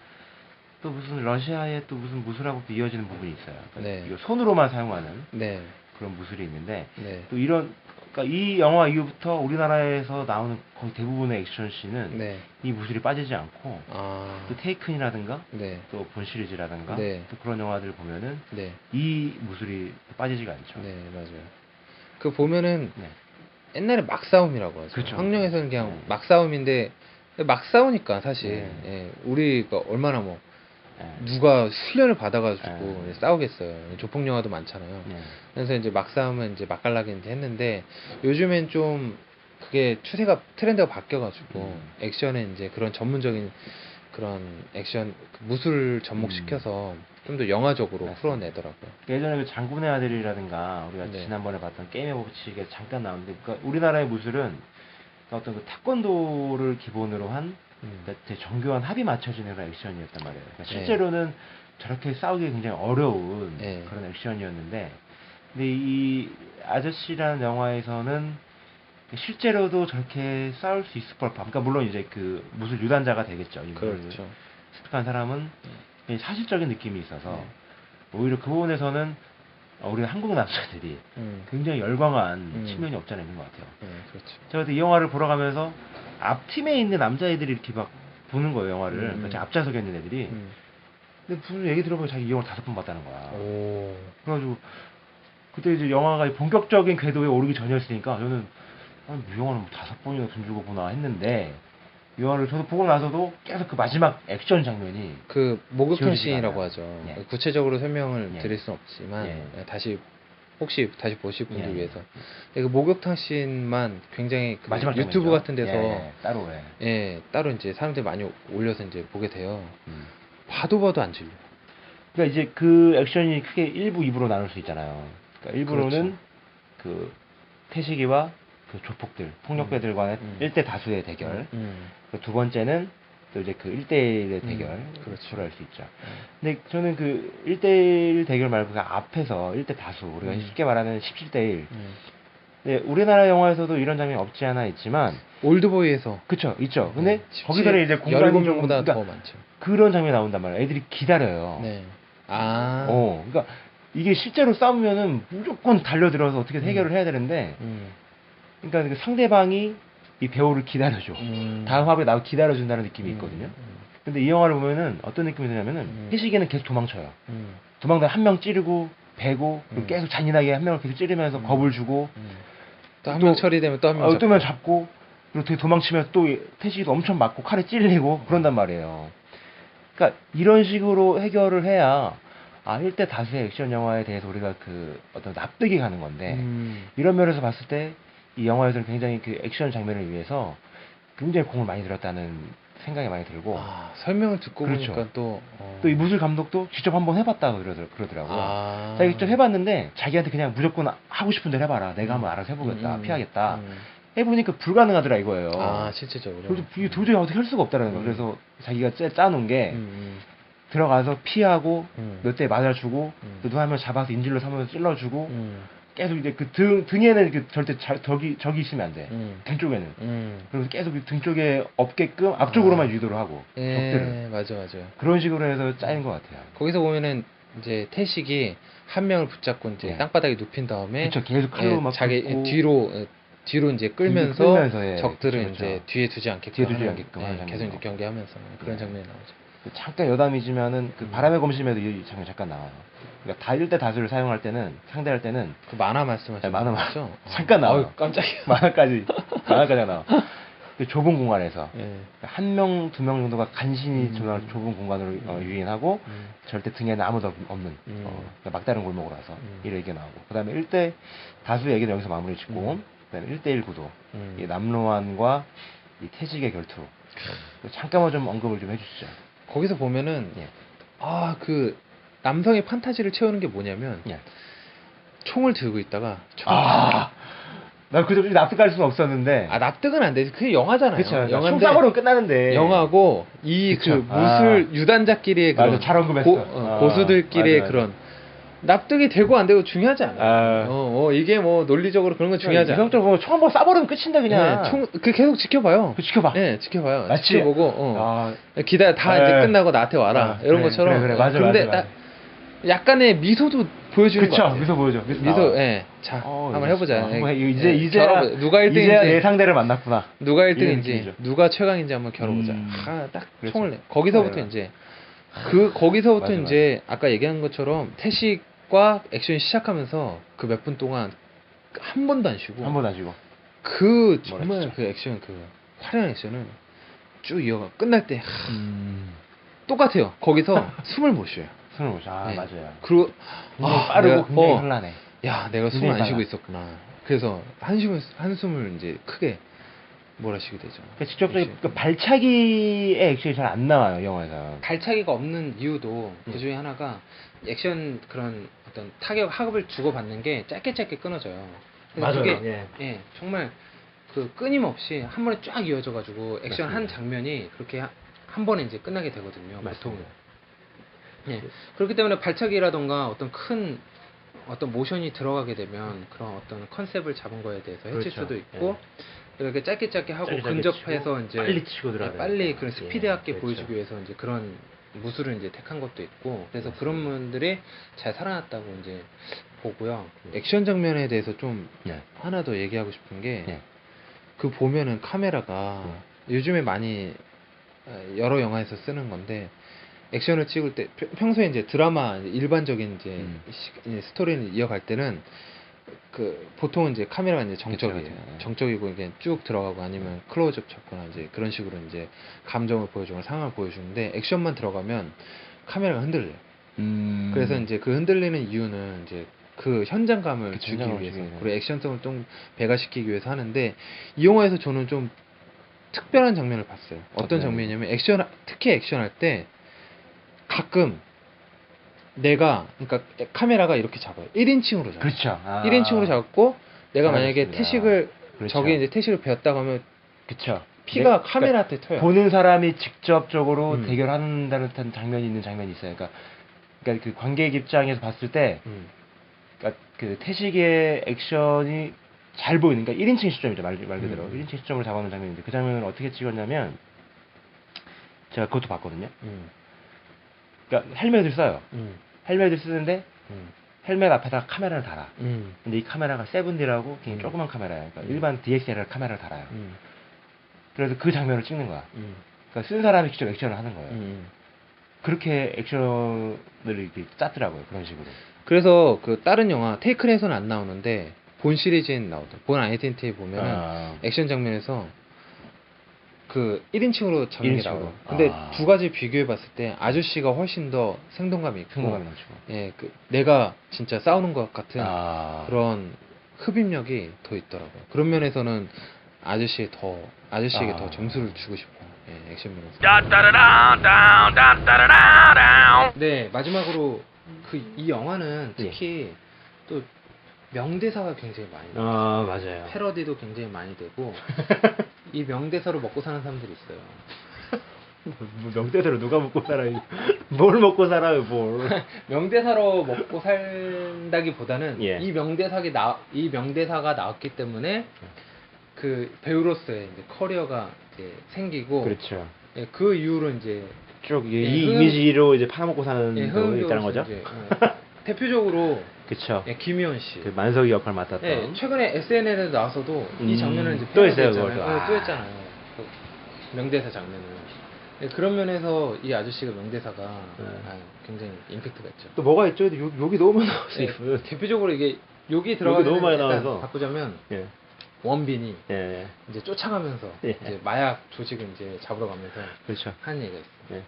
또 무슨 러시아의 또 무슨 무술하고 또 이어지는 부분이 있어요. 그러니까 네. 이거 손으로만 사용하는 네. 그런 무술이 있는데 네. 또 이런 그러니까 이 영화 이후부터 우리나라에서 나오는 거의 대부분의 액션씬은 네. 이 무술이 빠지지 않고 아. 또 테이큰이라든가 네. 또 본 시리즈라든가 네. 또 그런 영화들 보면은 네. 이 무술이 빠지지가 않죠. 네, 맞아요. 그 보면은 네. 옛날에 막싸움이라고 하죠. 그렇죠. 황룡에서는 그냥 네. 막싸움인데 막 싸우니까 사실 네. 예, 우리가 얼마나 뭐 네. 누가 훈련을 받아가지고 네. 싸우겠어요. 조폭 영화도 많잖아요. 네. 그래서 이제 막싸움은 이제 막갈라기 했는데 요즘엔 좀 그게 추세가 트렌드가 바뀌어가지고 액션에 이제 그런 전문적인 그런 액션 그 무술 접목시켜서 좀 더 영화적으로 맞습니다. 풀어내더라고요. 예전에 그 장군의 아들이라든가 우리가 네. 지난번에 봤던 게임의 법칙에 잠깐 나오는데 그러니까 우리나라의 무술은 그러니까 어떤 그 태권도를 기본으로 한 그러니까 되게 정교한 합이 맞춰지는 그런 액션이었단 말이에요. 그러니까 네. 실제로는 저렇게 싸우기 굉장히 어려운 네. 그런 액션이었는데 근데 이 아저씨라는 영화에서는 실제로도 저렇게 싸울 수 있을 걸 그러니까 물론 이제 그 무술 유단자가 되겠죠. 이 무술을 그렇죠. 습득한 사람은 사실적인 느낌이 있어서 네. 오히려 그 부분에서는 우리 한국 남자들이 굉장히 열광한 측면이 없지 않아 있는 것 같아요. 그렇죠. 제가 그때 이 영화를 보러 가면서 앞 팀에 있는 남자애들이 이렇게 막 보는 거예요, 영화를. 그러니까 제 앞좌석에 있는 애들이. 근데 무슨 얘기 들어보면 자기 이 영화를 5번 봤다는 거야. 오. 그래가지고 그때 이제 영화가 본격적인 궤도에 오르기 전이었으니까 저는 이 영화는 뭐 5번이나 돈 주고 보나 했는데 이 영화를 저도 보고 나서도 계속 그 마지막 액션 장면이 그 목욕탕 지워지지가 씬이라고 않아요. 하죠. 예. 구체적으로 설명을 예. 드릴 수는 없지만 예. 다시 혹시 다시 보실 분들 예. 위해서 그 목욕탕 씬만 굉장히 그 마지막 유튜브 장면이죠. 같은 데서 따로 따로 이제 사람들이 많이 올려서 이제 보게 돼요. 봐도 안 질려. 그러니까 이제 그 액션이 크게 1부, 2부로 나눌 수 있잖아요. 그러니까 1부로는 그렇죠. 그 태식이와 그 조폭들, 폭력배들과의 1대 다수의 대결. 그 두 번째는 또 이제 그 1대1의 대결. 그렇죠. 할 수 있죠. 근데 저는 그 1대1 대결 말고 그 앞에서 1대 다수, 우리가 쉽게 말하는 17대1. 네, 우리나라 영화에서도 이런 장면이 없지 않아 있지만 올드보이에서 그쵸, 있죠. 근데 거기서는 이제 공간이 17명보다 조금 더 많죠. 그런 장면이 나온단 말이에요. 애들이 기다려요. 네. 아. 그러니까 이게 실제로 싸우면은 무조건 달려들어서 어떻게 해결을 해야 되는데, 그러니까 그 상대방이 이 배우를 기다려줘. 다음 화에 나를 기다려준다는 느낌이 있거든요. 근데 이 영화를 보면은 어떤 느낌이 드냐면은 태식이는 계속 도망쳐요. 도망다 한 명 찌르고 배고 그리고 계속 잔인하게 한 명을 계속 찌르면서 겁을 주고 또 한 명 처리되면 또 한 명 또 한 명 잡고 그리고 되게 도망치면서 또 태식이도 엄청 맞고 칼에 찔리고 그런단 말이에요. 그러니까 이런 식으로 해결을 해야 1대 다수의 액션 영화에 대해서 우리가 그 어떤 납득이 가는 건데 이런 면에서 봤을 때 이 영화에서는 굉장히 그 액션 장면을 위해서 굉장히 공을 많이 들였다는 생각이 많이 들고 설명을 듣고 그렇죠. 보니까 또 이 무술 감독도 직접 한번 해봤다고 그러더라고요. 자기 직접 해봤는데 자기한테 그냥 무조건 하고 싶은 대로 해봐라. 내가 한번 알아서 해보겠다. 피하겠다. 해보니까 불가능하더라 이거예요. 실제적으로. 이게 도저히 어떻게 할 수가 없다는 거예요. 그래서 자기가 짜놓은 게 들어가서 피하고 몇 대 맞아주고 또 누가 한명 잡아서 인질로 삼아서 찔러주고 계속 이제 그 등에는 그 절대 적이 있으면 안 돼. 등 쪽에는. 그래서 계속 등 쪽에 없게끔 앞쪽으로만 유도를 하고 적들을. 맞아요. 그런 식으로 해서 짜인 것 같아요. 거기서 보면은 이제 태식이 한 명을 붙잡고 이제 땅바닥에 눕힌 다음에 그쵸, 계속 칼로 막 자기 긋고 뒤로 이제 끌면서 적들을 그쵸. 이제 뒤에 두지 않게끔 뒤에 두지 하는, 않게끔 하는 계속 이제 장면이 경계하면서 그런 장면이 나오죠. 잠깐 여담이지만은 그 바람의 검심에도 이 장면 잠깐 나와요. 그러니까 다 1대 다수를 상대할 때는 그 만화 말씀하시는 만화 거죠? 잠깐 나와요. 깜짝이야. 만화까지 나와. 그 좁은 공간에서 한 명, 2명 정도가 간신히 좁은 공간으로 유인하고 절대 등에는 아무도 없는 그러니까 막다른 골목으로 와서 이런 얘기가 나오고 그 다음에 1대 다수 얘기는 여기서 마무리 짓고 그다음에 1대1 구도, 이 남로환과 이 태식의 결투. 잠깐만 좀 언급을 좀 해주시죠. 거기서 보면은 예. 그 남성의 판타지를 채우는 게 뭐냐면 예. 총을 들고 있다가 난 그저 납득할 수는 없었는데. 납득은 안 되지. 그게 영화잖아요. 그쵸. 영화인데 총싸움으로 끝나는데. 영화고 이 그 그쵸. 무술 유단자끼리의 맞아, 그런 잘 언급했어. 고수들끼리의 맞아. 그런 납득이 되고 안 되고 중요하지 않아요. 이게 뭐 논리적으로 그런 건 중요하지 않아요. 이성적으로 총 한번 쏴버리면 끝인데 그냥. 계속 지켜봐요. 지켜봐. 네, 지켜봐요. 맞지? 지켜보고 기다려 다 이제 끝나고 나한테 와라. 이런 그래, 것처럼. 그래, 맞아, 근데 맞아. 약간의 미소도 보여주는 것 그쵸, 같아요. 미소 보여줘. 미소, 예. 자, 한번 해보자. 이제 누가 1등인지, 내 상대를 만났구나. 누가 이런 1등인지, 느낌이죠. 누가 최강인지 한번 겨뤄보자. 딱 그렇죠. 총을 내. 거기서부터 맞아요. 이제 거기서부터 맞아, 이제 아까 얘기한 것처럼 태식과 액션이 시작하면서 그 몇 분 동안 한 번도 안 쉬고 한 번 하시고. 정말 뭐랬죠? 그 액션 화려한 액션은 쭉 이어가 끝날 때 똑같아요. 거기서 숨을 못 쉬어요. 손을 보죠. 네. 맞아요. 그리고 굉장히 빠르고 내가, 굉장히 현란해. 야, 내가 숨을 굉장히 안 쉬고 빨라. 있었구나. 그래서 한숨을 이제 크게 몰아쉬게 되죠. 그러니까 직접적인 발차기의 액션이 잘 안 나와요, 영화에서. 발차기가 없는 이유도 그 중에 하나가 액션 그런 어떤 타격 하급을 주고받는 게 짧게 끊어져요. 그래서 맞아요. 그게 정말 그 끊임없이 한 번에 쫙 이어져가지고 액션 한 맞습니다. 장면이 그렇게 한 번에 이제 끝나게 되거든요. 보통. 맞습니다. 그렇기 때문에 발차기라던가 어떤 모션이 들어가게 되면 그런 어떤 컨셉을 잡은 거에 대해서 해칠 그렇죠. 수도 있고 이렇게 짧게 하고 짧게 근접해서 치고 이제 빨리 치고 들어가야 빨리 되니까. 그런 스피드하게 그렇죠. 보여주기 위해서 이제 그런 무술을 이제 택한 것도 있고 그래서 그런 분들이 잘 살아났다고 이제 보고요. 액션 장면에 대해서 좀 하나 더 얘기하고 싶은 게 그 보면은 카메라가 요즘에 많이 여러 영화에서 쓰는 건데 액션을 찍을 때 평소에 이제 드라마 일반적인 이제 스토리를 이어갈 때는 그 보통은 이제 카메라가 이제 정적이에요. 그쵸, 그쵸. 정적이고 이게 쭉 들어가고 아니면 클로즈업 잡거나 이제 그런 식으로 이제 감정을 보여주거나 상황을 보여주는데 액션만 들어가면 카메라가 흔들려요. 그래서 이제 그 흔들리는 이유는 이제 그 현장감을 주기 현장감을 위해서 주기 위해서. 그리고 액션성을 좀 배가시키기 위해서 하는데 이 영화에서 저는 좀 특별한 장면을 봤어요. 어떤 장면이냐면 특히 액션할 때 가끔 그러니까 카메라가 이렇게 잡아요. 1인칭으로 잡아요. 그렇죠. 1인칭으로 잡고 내가 만약에 알겠습니다. 태식을 그렇죠. 저게 이제 태식을 베었다고 하면 그쵸. 피가 카메라한테 튀어요. 보는 사람이 직접적으로 대결한다는 장면이 있는 장면이 있어요. 그러니까 그 관객 입장에서 봤을 때, 그러니까 그 태식의 액션이 잘 보이는, 그러니까 1인칭 시점이죠, 말 그대로. 1인칭 시점을 잡아놓은 장면인데, 그 장면을 어떻게 찍었냐면, 제가 그것도 봤거든요. 그러니까 헬멧을 써요. 헬멧을 쓰는데, 헬멧 앞에다가 카메라를 달아. 근데 이 카메라가 세븐디라고 굉장히 조그만 카메라예요. 그러니까 일반 DSLR 카메라를 달아요. 그래서 그 장면을 찍는 거야. 그러니까 쓴 사람이 직접 액션을 하는 거예요. 그렇게 액션을 이렇게 짰더라고요. 그런 식으로. 그래서 그 다른 영화 테이큰에서는 안 나오는데 본 시리즈에는 나오죠. 본 아이덴티티에 보면은 액션 장면에서 그 1인칭으로 장면이 1인칭으로. 나와요. 근데 두 가지 비교해 봤을 때 아저씨가 훨씬 더 생동감이 있고 생동감이 나죠. 그 내가 진짜 싸우는 것 같은 그런 흡입력이 더 있더라고요. 그런 면에서는 아저씨에게 더 점수를 주고 싶어요. 액션 면에서. 네, 마지막으로 이 영화는 특히 또 명대사가 굉장히 많이 나와요. 맞아요. 패러디도 굉장히 많이 되고 이 명대사로 먹고 사는 사람들이 있어요. 뭐 명대사로 누가 먹고 살아요? 뭘 먹고 살아요, 뭘? 명대사로 먹고 산다기보다는 예. 이 명대사가 나왔기 때문에 그 배우로서의 이제 커리어가 이제 생기고 그렇죠. 그 이후로 이제 쭉 이 이미지로 이제 팔아먹고 사는 분이 있다는 거죠. 이제, 대표적으로 그렇죠. 김희원 씨. 그 만석이 역할 맡았던. 최근에 SNL에 나와서도 이 장면을 이제 또 했어요, 패러디했잖아요. 또 했잖아요. 그 명대사 장면을. 그런 면에서 이 아저씨가 명대사가 굉장히 임팩트가 있죠. 또 뭐가 있죠? 욕이 너무 많이 나왔어요. 대표적으로 이게 욕이 들어가는 너무 많이 나와서 바꾸자면 예. 원빈이 예. 이제 쫓아가면서 이제 마약 조직을 이제 잡으러 가면서 그렇죠. 하는 얘기가 있어요.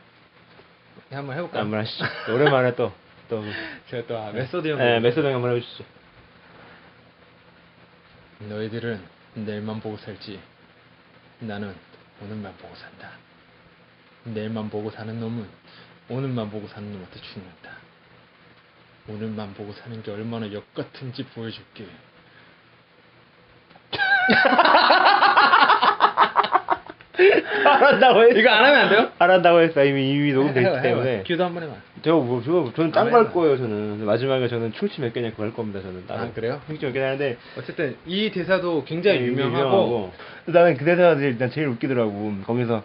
예. 한번 해볼까요? 한번 하시죠. 오랜만에 또 제가 또 메소드 형. 메소드 형 한번 해주시죠. 너희들은 내일만 보고 살지. 나는 오늘만 보고 산다. 내일만 보고 사는 놈은 오늘만 보고 사는 놈한테 죽는다. 오늘만 보고 사는 게 얼마나 역같은지 보여줄게. 안 한다고 했어. 이거 안 하면 안 돼요? 안 한다고 했어. 이미 녹음됐기 때문에. 큐도 한번 해봐. 저는 딴 거 할 거예요. 저는 마지막에 저는 출치 몇 개냐 그거 할 겁니다. 저는 아, 그래요? 출치 몇 개냐 하는데 어쨌든 이 대사도 굉장히 네, 유명하고 나는 그 대사가 일단 제일 웃기더라고. 거기서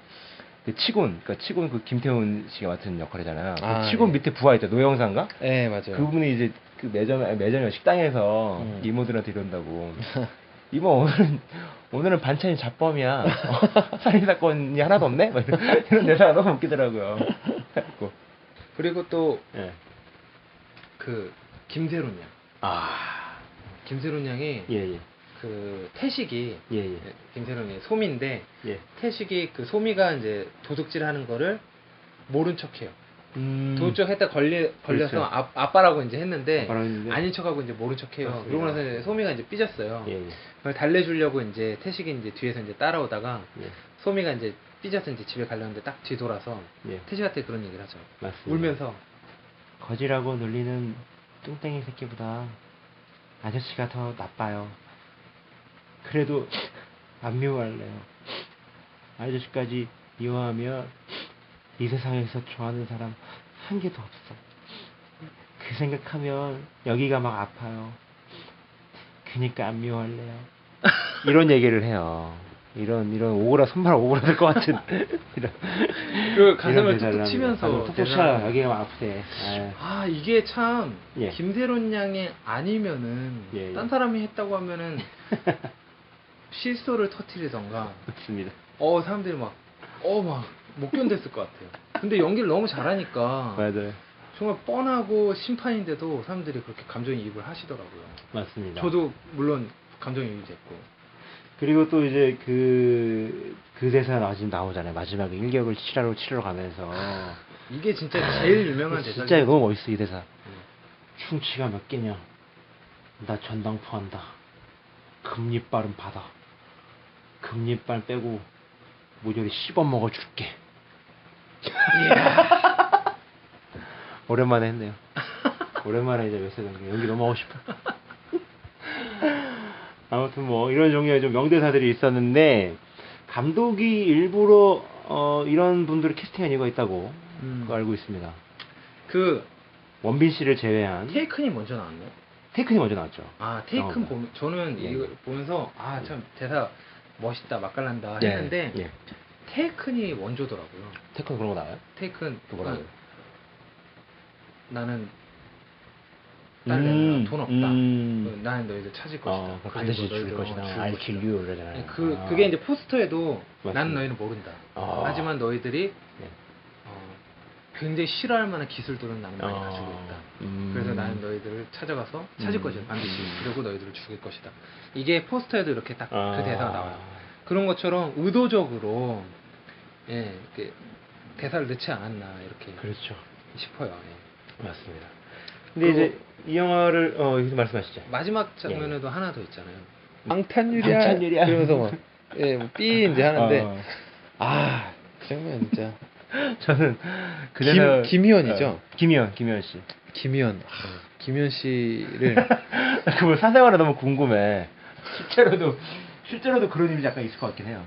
그 치곤 그 김태훈 씨가 맡은 역할이잖아요. 아, 그 치곤 네. 밑에 부하 있죠. 노영사인가? 네, 맞아요. 그분이 이제 그 매점 식당에서 이모들한테 이런다고. 이모 오늘은 반찬이 잡범이야. 살인 사건이 하나도 없네. 막 이런 대사가 너무 웃기더라고요. 그리고 또 예. 그 김세론 양. 아, 김세론 양이 예. 그 태식이 예. 김세론이 소미인데 예. 태식이 그 소미가 이제 도둑질하는 거를 모른 척해요. 도둑질했다 걸려서 그렇죠. 아빠라고 이제 했는데 아빠라고 했는데. 아닌 척하고 이제 모른 척해요. 맞습니다. 그러고 나서 이제 소미가 이제 삐졌어요. 예. 그걸 달래주려고 이제 태식이 이제 뒤에서 이제 따라오다가 예. 소미가 이제 삐져서 이제 집에 가려는데 딱 뒤돌아서 예. 태식한테 그런 얘기를 하죠. 맞습니다. 울면서 거지라고 놀리는 뚱땡이 새끼보다 아저씨가 더 나빠요. 그래도 안 미워할래요. 아저씨까지 미워하면 이 세상에서 좋아하는 사람 한 개도 없어. 그 생각하면 여기가 막 아파요. 그니까 안 미워할래요. 이런 얘기를 해요. 이런 손발 오그라들 것 같은 이런. 그 가슴을 이런 대사를 툭툭 치면서 합니다. 툭툭 대사를 쳐. 여기가 막 아프대. 아유. 아 이게 참 예. 김세론 양이 아니면은 예. 딴 사람이 했다고 하면은 실소를 터뜨리던가 맞습니다. 사람들이 막 못 견뎠을 것 같아요. 근데 연기를 너무 잘하니까 맞아요. 정말 뻔하고 심판인데도 사람들이 그렇게 감정이입을 하시더라고요. 맞습니다. 저도 물론 감정이입이 됐고. 그리고 또 이제 그 대사가 지금 나오잖아요. 마지막에 일격을 치러러 가면서. 이게 진짜 제일 유명한 대사. 진짜 너무 멋있어 이 대사. 충치가 몇 개냐? 나 전당포한다. 금리빨은 받아. 금리빨 빼고 모조리 씹어 먹어줄게. 오랜만에 했네요. 오랜만에 이제 몇세 년 연기 너무 하고 싶어. 아무튼 뭐 이런 종류의 좀 명대사들이 있었는데 감독이 일부러 이런 분들을 캐스팅한 이유가 있다고 그거 알고 있습니다. 그 원빈 씨를 제외한 테이큰이 먼저 나왔나요? 테이큰이 먼저 나왔죠. 아 테이큰 어. 보면 저는 예. 이거 보면서 아 참 대사 멋있다 맛깔난다 예, 했는데 예. 테이큰이 원조더라고요. 테이큰 그런 거 나와요? 테이큰 또 뭐라고요? 나는 딸내미 돈 없다. 나는 너희들 찾을 것이다. 그거 반드시 그리고 죽일 너희들 것이다. 죽일 I'll 것이다. kill you 이러잖아요. 그게 이제 포스터에도 맞습니다. 나는 너희는 모른다. 아. 하지만 너희들이 네. 굉장히 싫어할 만한 기술들은 나는 많이 가지고 있다. 그래서 나는 너희들을 찾아가서 찾을 것이다. 반드시. 그리고 너희들을 죽일 것이다. 이게 포스터에도 이렇게 딱 그 대사가 나와요. 그런 것처럼 의도적으로 이렇게 대사를 넣지 않았나 이렇게 그렇죠. 싶어요. 예. 맞습니다. 근데 이제 이 영화를 여기서 말씀하시죠. 마지막 장면에도 하나 더 있잖아요. 방탄유리야. 그러면서 삐 이제 하는데 그 장면 진짜 저는 그래서 김희원이죠? 김희원 씨. 김희원 씨를 그분 사생활이 너무 궁금해. 실제로도 그런 일이 약간 있을 것 같긴 해요.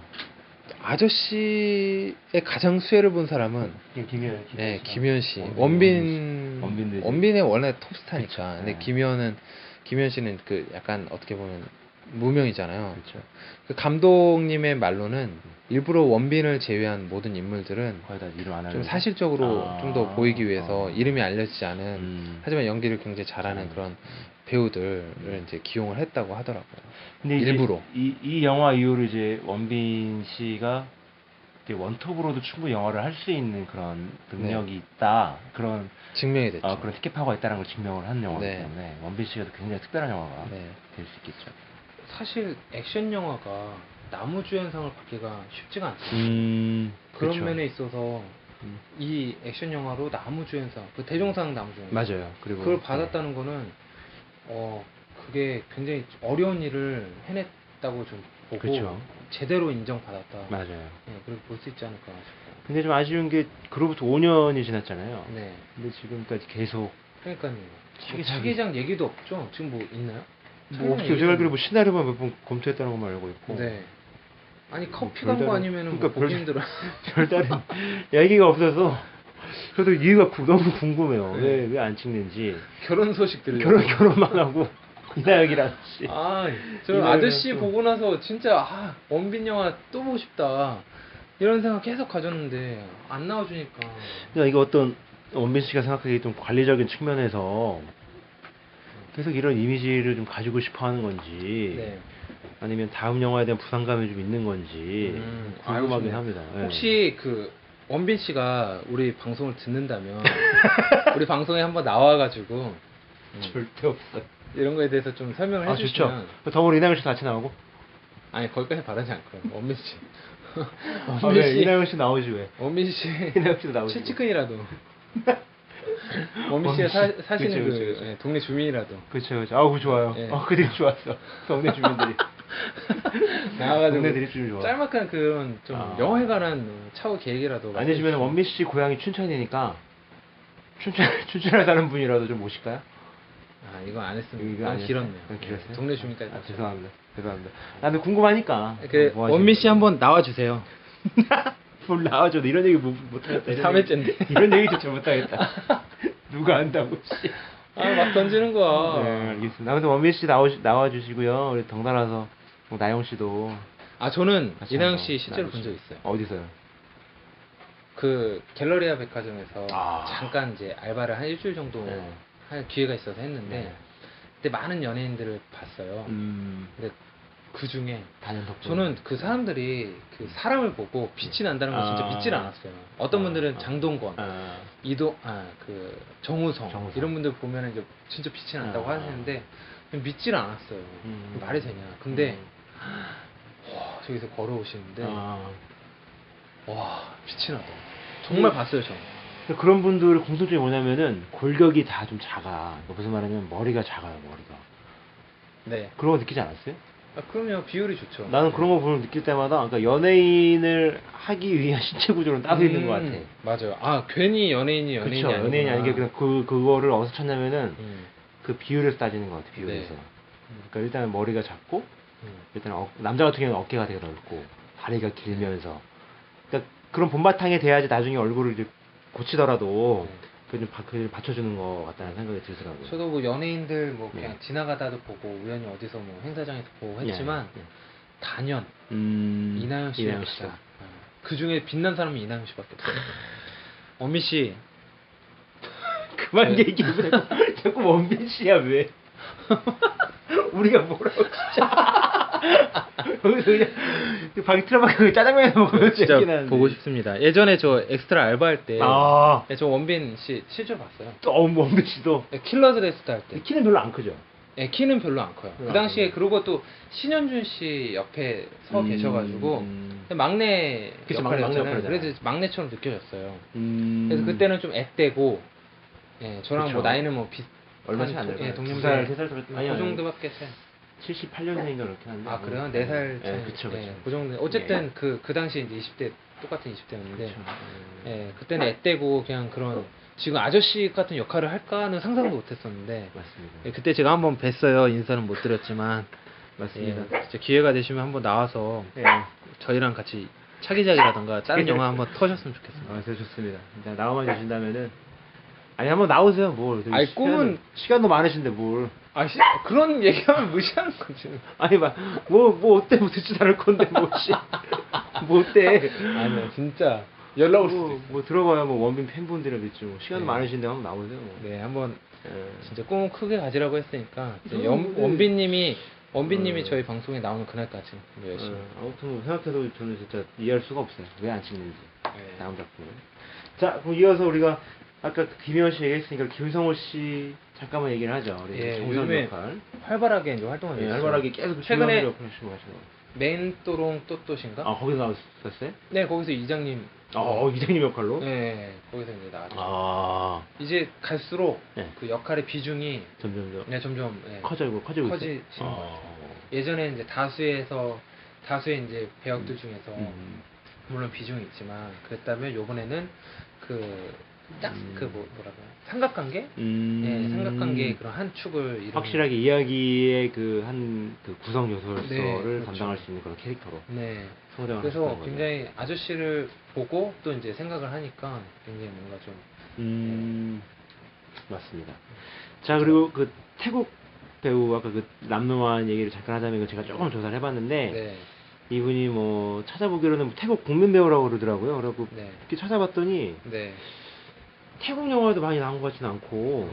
아저씨의 가장 수혜를 본 사람은 김희원 씨. 원빈의 원래 톱스타니까. 근데 김희원 씨는 그 약간 어떻게 보면 무명이잖아요. 그렇죠. 그 감독님의 말로는 일부러 원빈을 제외한 모든 인물들은 거의 다 이름 안 좀 알려서. 사실적으로 좀 더 보이기 위해서 이름이 알려지지 않은 하지만 연기를 굉장히 잘하는 그런 배우들을 이제 기용을 했다고 하더라고요. 근데 일부러 이 영화 이후로 이제 원빈 씨가 이제 원톱으로도 충분히 영화를 할 수 있는 그런 능력이 있다. 그런 증명이 됐죠. 그런 스킵하고 있다는 걸 증명을 한 영화이기 네. 때문에 원빈 씨가 굉장히 특별한 영화가 네. 될 수 있겠죠. 사실 액션 영화가 나무주연상을 받기가 쉽지가 않습니다. 그런 그쵸. 면에 있어서 이 액션 영화로 나무주연상, 그 대종상 나무주연상 맞아요. 그리고 그걸 받았다는 거는 그게 굉장히 어려운 일을 해냈다고 좀 보고 그쵸. 제대로 인정받았다. 맞아요. 네, 그렇게 볼 수 있지 않을까 싶어요. 근데 좀 아쉬운 게 그로부터 5년이 지났잖아요. 네. 근데 지금까지 계속 그러니까요. 차기작이- 차기작 얘기도 없죠. 지금 뭐 있나요? 뭐 없어요. 제가 알기로 뭐 시나리오만 몇 번 검토했다는 것만 알고 있고. 네. 아니 커피 별다른- 광고 아니면은 그러니까 뭐 보기 힘들어. 별다른 얘기가 없어서 저도 이유가 너무 궁금해요. 네. 왜 안 찍는지. 결혼 소식 들려. 결혼만 하고 이나영이랑 씨. 아, 저 이나영이랑 아저씨 또- 보고 나서 진짜 원빈 영화 또 보고 싶다. 이런 생각 계속 가졌는데 안 나와주니까. 그러니까 이거 어떤 원빈 씨가 생각하기에 좀 관리적인 측면에서 계속 이런 이미지를 좀 가지고 싶어 하는 건지 네. 아니면 다음 영화에 대한 부담감이 좀 있는 건지 알고 궁금하긴 싶네요. 합니다. 예. 혹시 그 원빈 씨가 우리 방송을 듣는다면 우리 방송에 한번 나와가지고 절대 없어요. 이런 거에 대해서 좀 설명을 아 해주시면. 좋죠. 더불어 이나영 씨도 같이 나오고. 아니 거기까지 바라지 않고요. 원빈 씨. 아, 왜 이나영 씨 나오지 왜? 원빈 씨. 이나영 씨도 나오지. 최치근이라도. 원빈 씨가 사시는 그쵸, 그 그쵸. 예, 동네 주민이라도 그렇죠, 그렇죠. 아우 좋아요. 예. 아 그게 좋았어. 동네 주민들이. 나와가지고 동네들이 좀 좋아. 짤막한 그런 좀 아. 영화에 관한 차후 계획이라도 아니시면 원빈 씨 고향이 춘천이니까 춘천에 사는 분이라도 좀 모실까요? 아 이거 안 했으면 이거 너무 아니었어요? 길었네요. 그건 길었어요? 동네 주민까지. 아, 죄송합니다. 죄송합니다. 나는 궁금하니까. 그 뭐 하시는지. 원빈 씨 한번 나와주세요. 뭘 나와줘. 이런 얘기 못하겠다. 이런 3회째인데. 얘기- 이런 얘기조차 못하겠다. 누가 안다고. 씨. 막 던지는 거야. 네, 알겠습니다. 아무튼 원빈 씨 나와주시고요. 우리 덩달아서 뭐 나영 씨도 아 저는 같이 이나영 한번 씨 실제로 본 나와주시죠. 적 있어요. 어디서요? 그 갤러리아 백화점에서 아. 잠깐 이제 알바를 한 일주일 정도 네. 할 기회가 있어서 했는데 네. 그때 많은 연예인들을 봤어요. 근데 그 중에 단연 덕분. 저는 그 사람들이 그 사람을 보고 빛이 난다는 걸 진짜 아. 믿질 않았어요. 어떤 분들은 아. 장동건, 아. 그 정우성, 정우성. 이런 분들 보면 이제 진짜 빛이 난다고 아. 하시는데 믿질 않았어요. 말이 되냐? 근데 와, 저기서 걸어오시는데 아. 와 빛이 나다. 정말 봤어요, 저. 그런 분들 공통점이 뭐냐면은 골격이 다 좀 작아. 무슨 말하면 머리가 작아요, 머리가. 네. 그런 거 느끼지 않았어요? 그럼요, 비율이 좋죠. 나는 그런 거 보면 느낄 때마다 그러니까 연예인을 하기 위한 신체 구조는 따로 있는 것 같아. 맞아요. 아 괜히 연예인이 그렇죠. 아니구나. 연예인이 아니게 그냥 그거를 어디서 찾냐면은 음. 그 비율에서 따지는 것 같아. 비율에서. 네. 그러니까 일단 머리가 작고 음. 일단 남자 같은 경우는 어깨가 되게 넓고 다리가 길면서 그러니까 그런 본바탕에 돼야지 나중에 얼굴을 이제 고치더라도 그걸 받쳐주는 것 같다는 생각이 들더라고요. 저도 뭐 연예인들 뭐 그냥 네. 지나가다도 보고 우연히 어디서 뭐 행사장에서 보고 했지만 네. 단연 이나영 씨가 이나영 씨다. 그 중에 빛난 사람이 이나영 씨밖에 없어요. 어미 씨 그만 네. 얘기해. 자꾸 원빈 씨야 왜? 우리가 뭐라고 진짜. 여기서 그냥 방이 틀어박히고 짜장면에서 먹으면 진짜 재밌긴 하는데. 보고 싶습니다. 예전에 저 엑스트라 알바할 때 아. 저 원빈 씨 실제로 봤어요. 또 원빈 씨도 킬러즈 레스트 할 때. 키는 별로 안 크죠. 네, 키는 별로 안 커요. 별로 그 안 당시에 커요. 그리고 또 신현준 씨 옆에 서 계셔가지고 막내 그쵸, 막내 역할이었잖아요. 역할이잖아요. 그래서 막내처럼 느껴졌어요. 음. 그래서 그때는 좀 앳되고, 예, 저랑 그쵸. 뭐 나이는 뭐 얼마 차이 안 나요. 예, 2살, 3살 차이. 아니, 그 아니. 정도밖에 차이. 78년생인가 그렇게 한데. 아 그래요? 4살 차이. 예, 그쵸, 그쵸. 예, 그 정도. 어쨌든 그 당시에 이제 20대 똑같은 20대였는데, 그쵸. 예, 그때는 앳되고 그냥 그런 지금 아저씨 같은 역할을 할까는 상상도 못했었는데, 맞습니다. 예, 그때 제가 한번 뵀어요. 인사는 못 드렸지만. 맞습니다. 예, 진짜 기회가 되시면 한번 나와서 예. 저희랑 같이 차기작이라던가 다른 영화 한번 터셨으면 좋겠습니다. 아, 네, 좋습니다. 일단 나와만 주신다면은 아니 한번 나오세요. 뭘? 아니, 시간도 많으신데 뭘? 그런 얘기하면 무시하는 거지. 아니 뭐 어때? 뭐 듣지도 않을 건데 뭐 씨. 뭐 어때? 아니요, 진짜 연락 올 수도 뭐, 있어요. 뭐 들어봐야 뭐 원빈 팬분들이라 믿죠. 뭐 시간 네. 많으신데 한번 나오세요. 뭐. 네, 한번 예. 진짜 꿈을 크게 가지라고 했으니까 이제 네. 원빈님이 저희 방송에 나오는 그날까지 열심히. 아무튼 뭐 생각해도 저는 진짜 이해할 수가 없어요. 왜 안 찍는지. 네. 다음 작품을. 자, 그럼 이어서 우리가 아까 김혜원 씨 얘기했으니까 김성호 씨 잠깐만 얘기를 하죠. 우리 예, 정선 요즘에 역할. 활발하게 이제 활동을 예, 했어요. 활발하게 계속 최근에 역할을 하시고 가시는 맨또롱 또또신가? 아, 거기서 나왔었어요? 네, 거기서 이장님. 이장님 역할로? 네, 거기서 이제 나왔죠. 아, 이제 갈수록 네. 그 역할의 비중이 점점 네, 점점 예, 커지고 커지시는 것 같아요. 예전에 이제 다수에서 다수의 이제 배역들 중에서 물론 비중이 있지만 그랬다면 요번에는 뭐라고 삼각관계? 예, 삼각관계의 그런 한 축을 확실하게 이야기의 그 구성 요소를 네, 그렇죠. 담당할 수 있는 그런 캐릭터로 네. 성장을 그래서 하셨다는 거죠. 굉장히 아저씨를 보고 또 이제 생각을 하니까 굉장히 뭔가 좀 맞습니다. 자, 그리고 그 태국 배우 아까 그 남노한 얘기를 잠깐 하자면 이거 제가 조금 조사를 해봤는데 네. 이분이 뭐 찾아보기로는 뭐 태국 국민 배우라고 그러더라고요. 그래갖고 네. 이렇게 찾아봤더니 네. 태국 영화에도 많이 나온 것 같지는 않고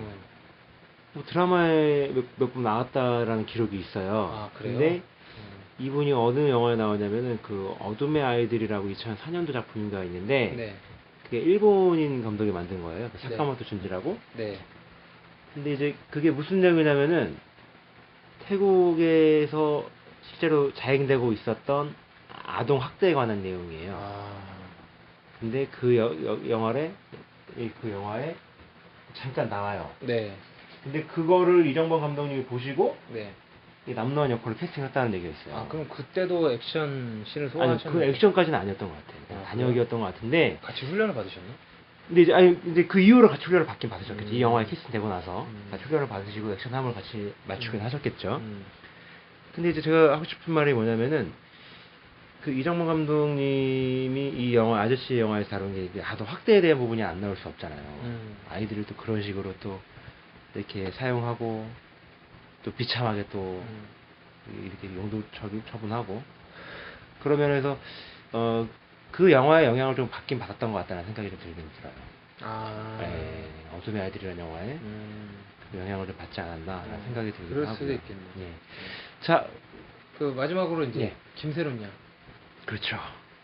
뭐 드라마에 몇 번 나왔다라는 기록이 있어요. 아, 그래요? 근데 이분이 어느 영화에 나오냐면은 그 어둠의 아이들이라고 2004년도 작품인가 있는데 네. 그게 일본인 감독이 만든 거예요. 그 네. 사카모토 준지라고. 네. 근데 이제 그게 무슨 내용이냐면은 태국에서 실제로 자행되고 있었던 아동 학대에 관한 내용이에요. 아. 근데 그 영화에 잠깐 나와요. 네. 근데 그거를 이정범 감독님이 보시고 네. 이 남노한 역할을 캐스팅했다는 얘기가 있어요. 아, 그럼 그때도 액션 씬을 아니, 소화하셨나요? 그 액션까지는 아니었던 것 같아요. 그냥 아, 단역이었던 것 같은데. 같이 훈련을 받으셨나? 근데 이제 그 이후로 같이 훈련을 받긴 받으셨겠죠. 이 영화에 캐스팅되고 나서 음. 같이 훈련을 받으시고 액션함을 같이 맞추긴 하셨겠죠. 음. 근데 이제 제가 하고 싶은 말이 뭐냐면은 그 이정범 감독님이 이 영화 아저씨 영화에서 다룬 게 이게 아동 학대에 대한 부분이 안 나올 수 없잖아요. 아이들을 또 그런 식으로 또 이렇게 사용하고 또 비참하게 또 이렇게 용도 처분하고 그런 면에서 그 영화의 영향을 좀 받긴 받았던 것 같다는 생각이 좀 들긴 들어요. 아. 네, 어둠의 아이들이라는 영화에 그 영향을 좀 받지 않았나라는 생각이 들긴 그럴 하고요. 수도 있겠네요. 예. 자, 그 마지막으로 이제 예. 김세론 양. 그렇죠.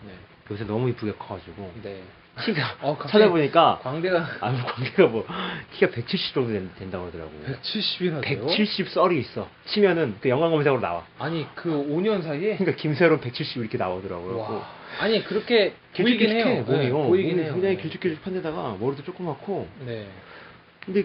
네. 요새 너무 이쁘게 커가지고 네. 키가 갑자기 찾아보니까 광대가 광대가 뭐 키가 170 정도 된다고 하더라고요. 170이나 돼요? 170 썰이 있어. 치면은 그 영화 검색으로 나와. 아니 그 5년 사이에 그러니까 김세론 170 이렇게 나오더라고요. 와. 아니 그렇게 보이긴 해요. 길쭉길쭉해, 몸이. 네, 보이긴 몸이 해요. 굉장히 네. 길쭉길쭉한 데다가 머리도 조그맣고. 네. 근데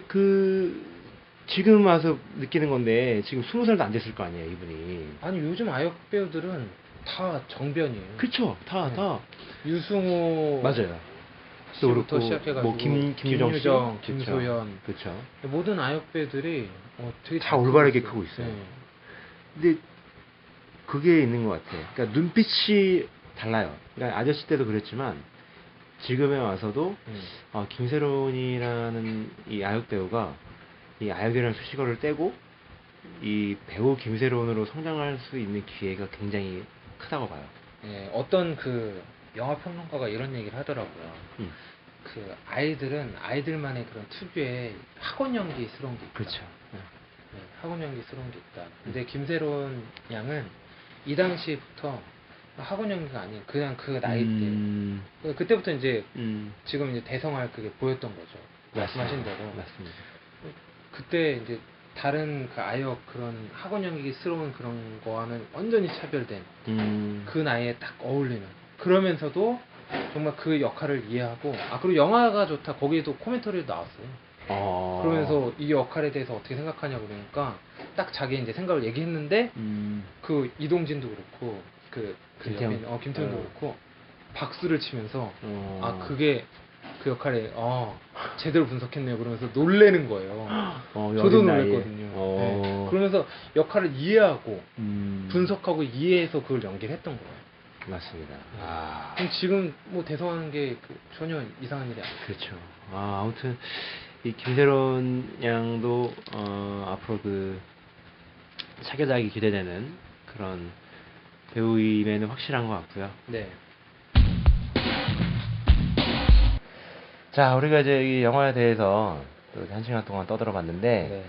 지금 와서 느끼는 건데 지금 20살도 안 됐을 거 아니에요, 이분이. 아니 요즘 아역 배우들은 다 정변이에요. 그쵸. 네. 다. 유승호 맞아요. 씨부터 시작해가지고 뭐 김유정 씨, 김소연, 그렇죠. 모든 아역 배우들이 되게 다 잘 올바르게 크고 크고 있어요. 네. 근데 그게 있는 것 같아요. 그러니까 눈빛이 달라요. 그러니까 아저씨 때도 그랬지만 지금에 와서도 김세론이라는 이 아역 배우가 이 아역이라는 수식어를 떼고 이 배우 김세론으로 성장할 수 있는 기회가 굉장히 크다고 봐요. 네, 어떤 그 영화 평론가가 이런 얘기를 하더라고요. 그 아이들은 아이들만의 그런 특유의 학원 연기스러운 게 있다. 그렇죠. 네, 학원 연기스러운 게 있다. 근데 김세론 양은 이 당시부터 학원 연기가 아니에요. 그냥 그 나이 때. 그때부터 이제 지금 이제 대성할 그게 보였던 거죠. 말씀하신 대로. 맞습니다. 그때 이제 다른 그 아역 그런 학원 연기스러운 그런 거와는 완전히 차별된 그 나이에 딱 어울리는 그러면서도 정말 그 역할을 이해하고 그리고 영화가 좋다 거기에도 코멘터리도 나왔어요. 그러면서 이 역할에 대해서 어떻게 생각하냐고 그러니까 딱 자기 이제 생각을 얘기했는데 그 이동진도 그렇고 김태훈도 그렇고 박수를 치면서 그게 그 역할에 제대로 분석했네요 그러면서 놀래는 거예요. 저도 놀랬거든요. 네. 그러면서 역할을 이해하고 분석하고 이해해서 그걸 연기를 했던 거예요. 맞습니다. 그럼 지금 뭐 대성하는 게 전혀 이상한 일이 아니에요. 그렇죠. 아무튼 이 김세론 양도 앞으로 그 차기작이 기대되는 그런 배우임에는 확실한 것 같고요. 네. 자, 우리가 이제 이 영화에 대해서 또 1시간 동안 떠들어 봤는데,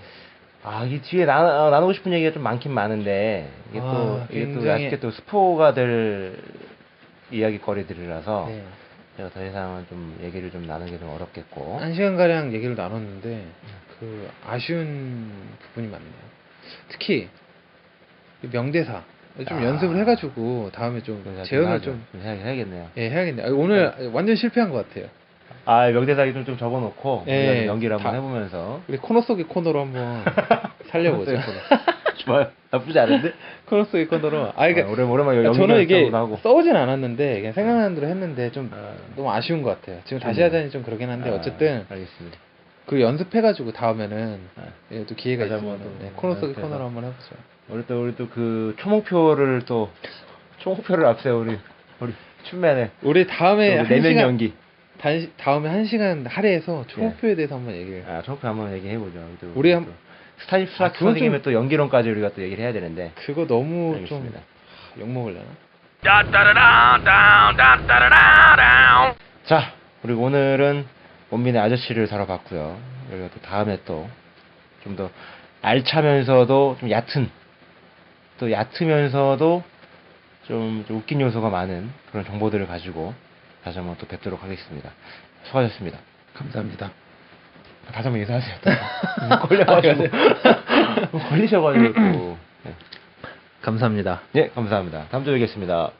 네. 이 뒤에 나누고 싶은 얘기가 좀 많긴 많은데, 이게 또 굉장히... 아쉽게 또 스포가 될 이야기거리들이라서, 네. 제가 더 이상은 좀 얘기를 좀 나누기 좀 어렵겠고. 1시간가량 얘기를 나눴는데, 아쉬운 부분이 많네요. 특히, 명대사. 좀 연습을 해가지고, 다음에 좀 재현을 좀 해야겠네요. 예, 해야겠네요. 오늘 완전 실패한 것 같아요. 명대사 좀 적어놓고 예, 연기를 한번 해보면서 우리 코너 속의 코너로 한번 살려보죠. 좋아요. 나쁘지 않은데? 코너 속의 코너로. 아, 이게 오랜만에 연기 저는 이게 하고. 써오진 않았는데 그냥 생각나는 대로 했는데 좀 아. 너무 아쉬운 것 같아요. 지금 다시 하자니 좀 그러긴 한데 어쨌든 알겠습니다. 그 연습해가지고 다음에는 아. 또 기회가 다시 있으면 한번 또 코너 속의 연습해서. 코너로 한번 해보죠. 우리 또 그 초목표를 앞세워 우리 춘맨의 우리 다음에 한 내면 시간 연기. 다음에 1시간 할애해서 초목표에 대해서 한번 얘기를. 초목표 한번 얘기해 보죠. 우리 스타니스라키 그건 선생님의 또 연기론까지 우리가 또 얘기를 해야 되는데. 그거 너무 알겠습니다. 좀 욕먹으려나? 자, 그리고 오늘은 원빈의 아저씨를 다뤄봤고요. 우리가 또 다음에 또 좀 더 알차면서도 좀 얕으면서도 좀 웃긴 요소가 많은 그런 정보들을 가지고 다시 한번 또 뵙도록 하겠습니다. 수고하셨습니다. 감사합니다. 다시 한번 인사하세요. 걸리셔가지고 또. 네. 감사합니다. 네, 감사합니다. 다음 주에 뵙겠습니다.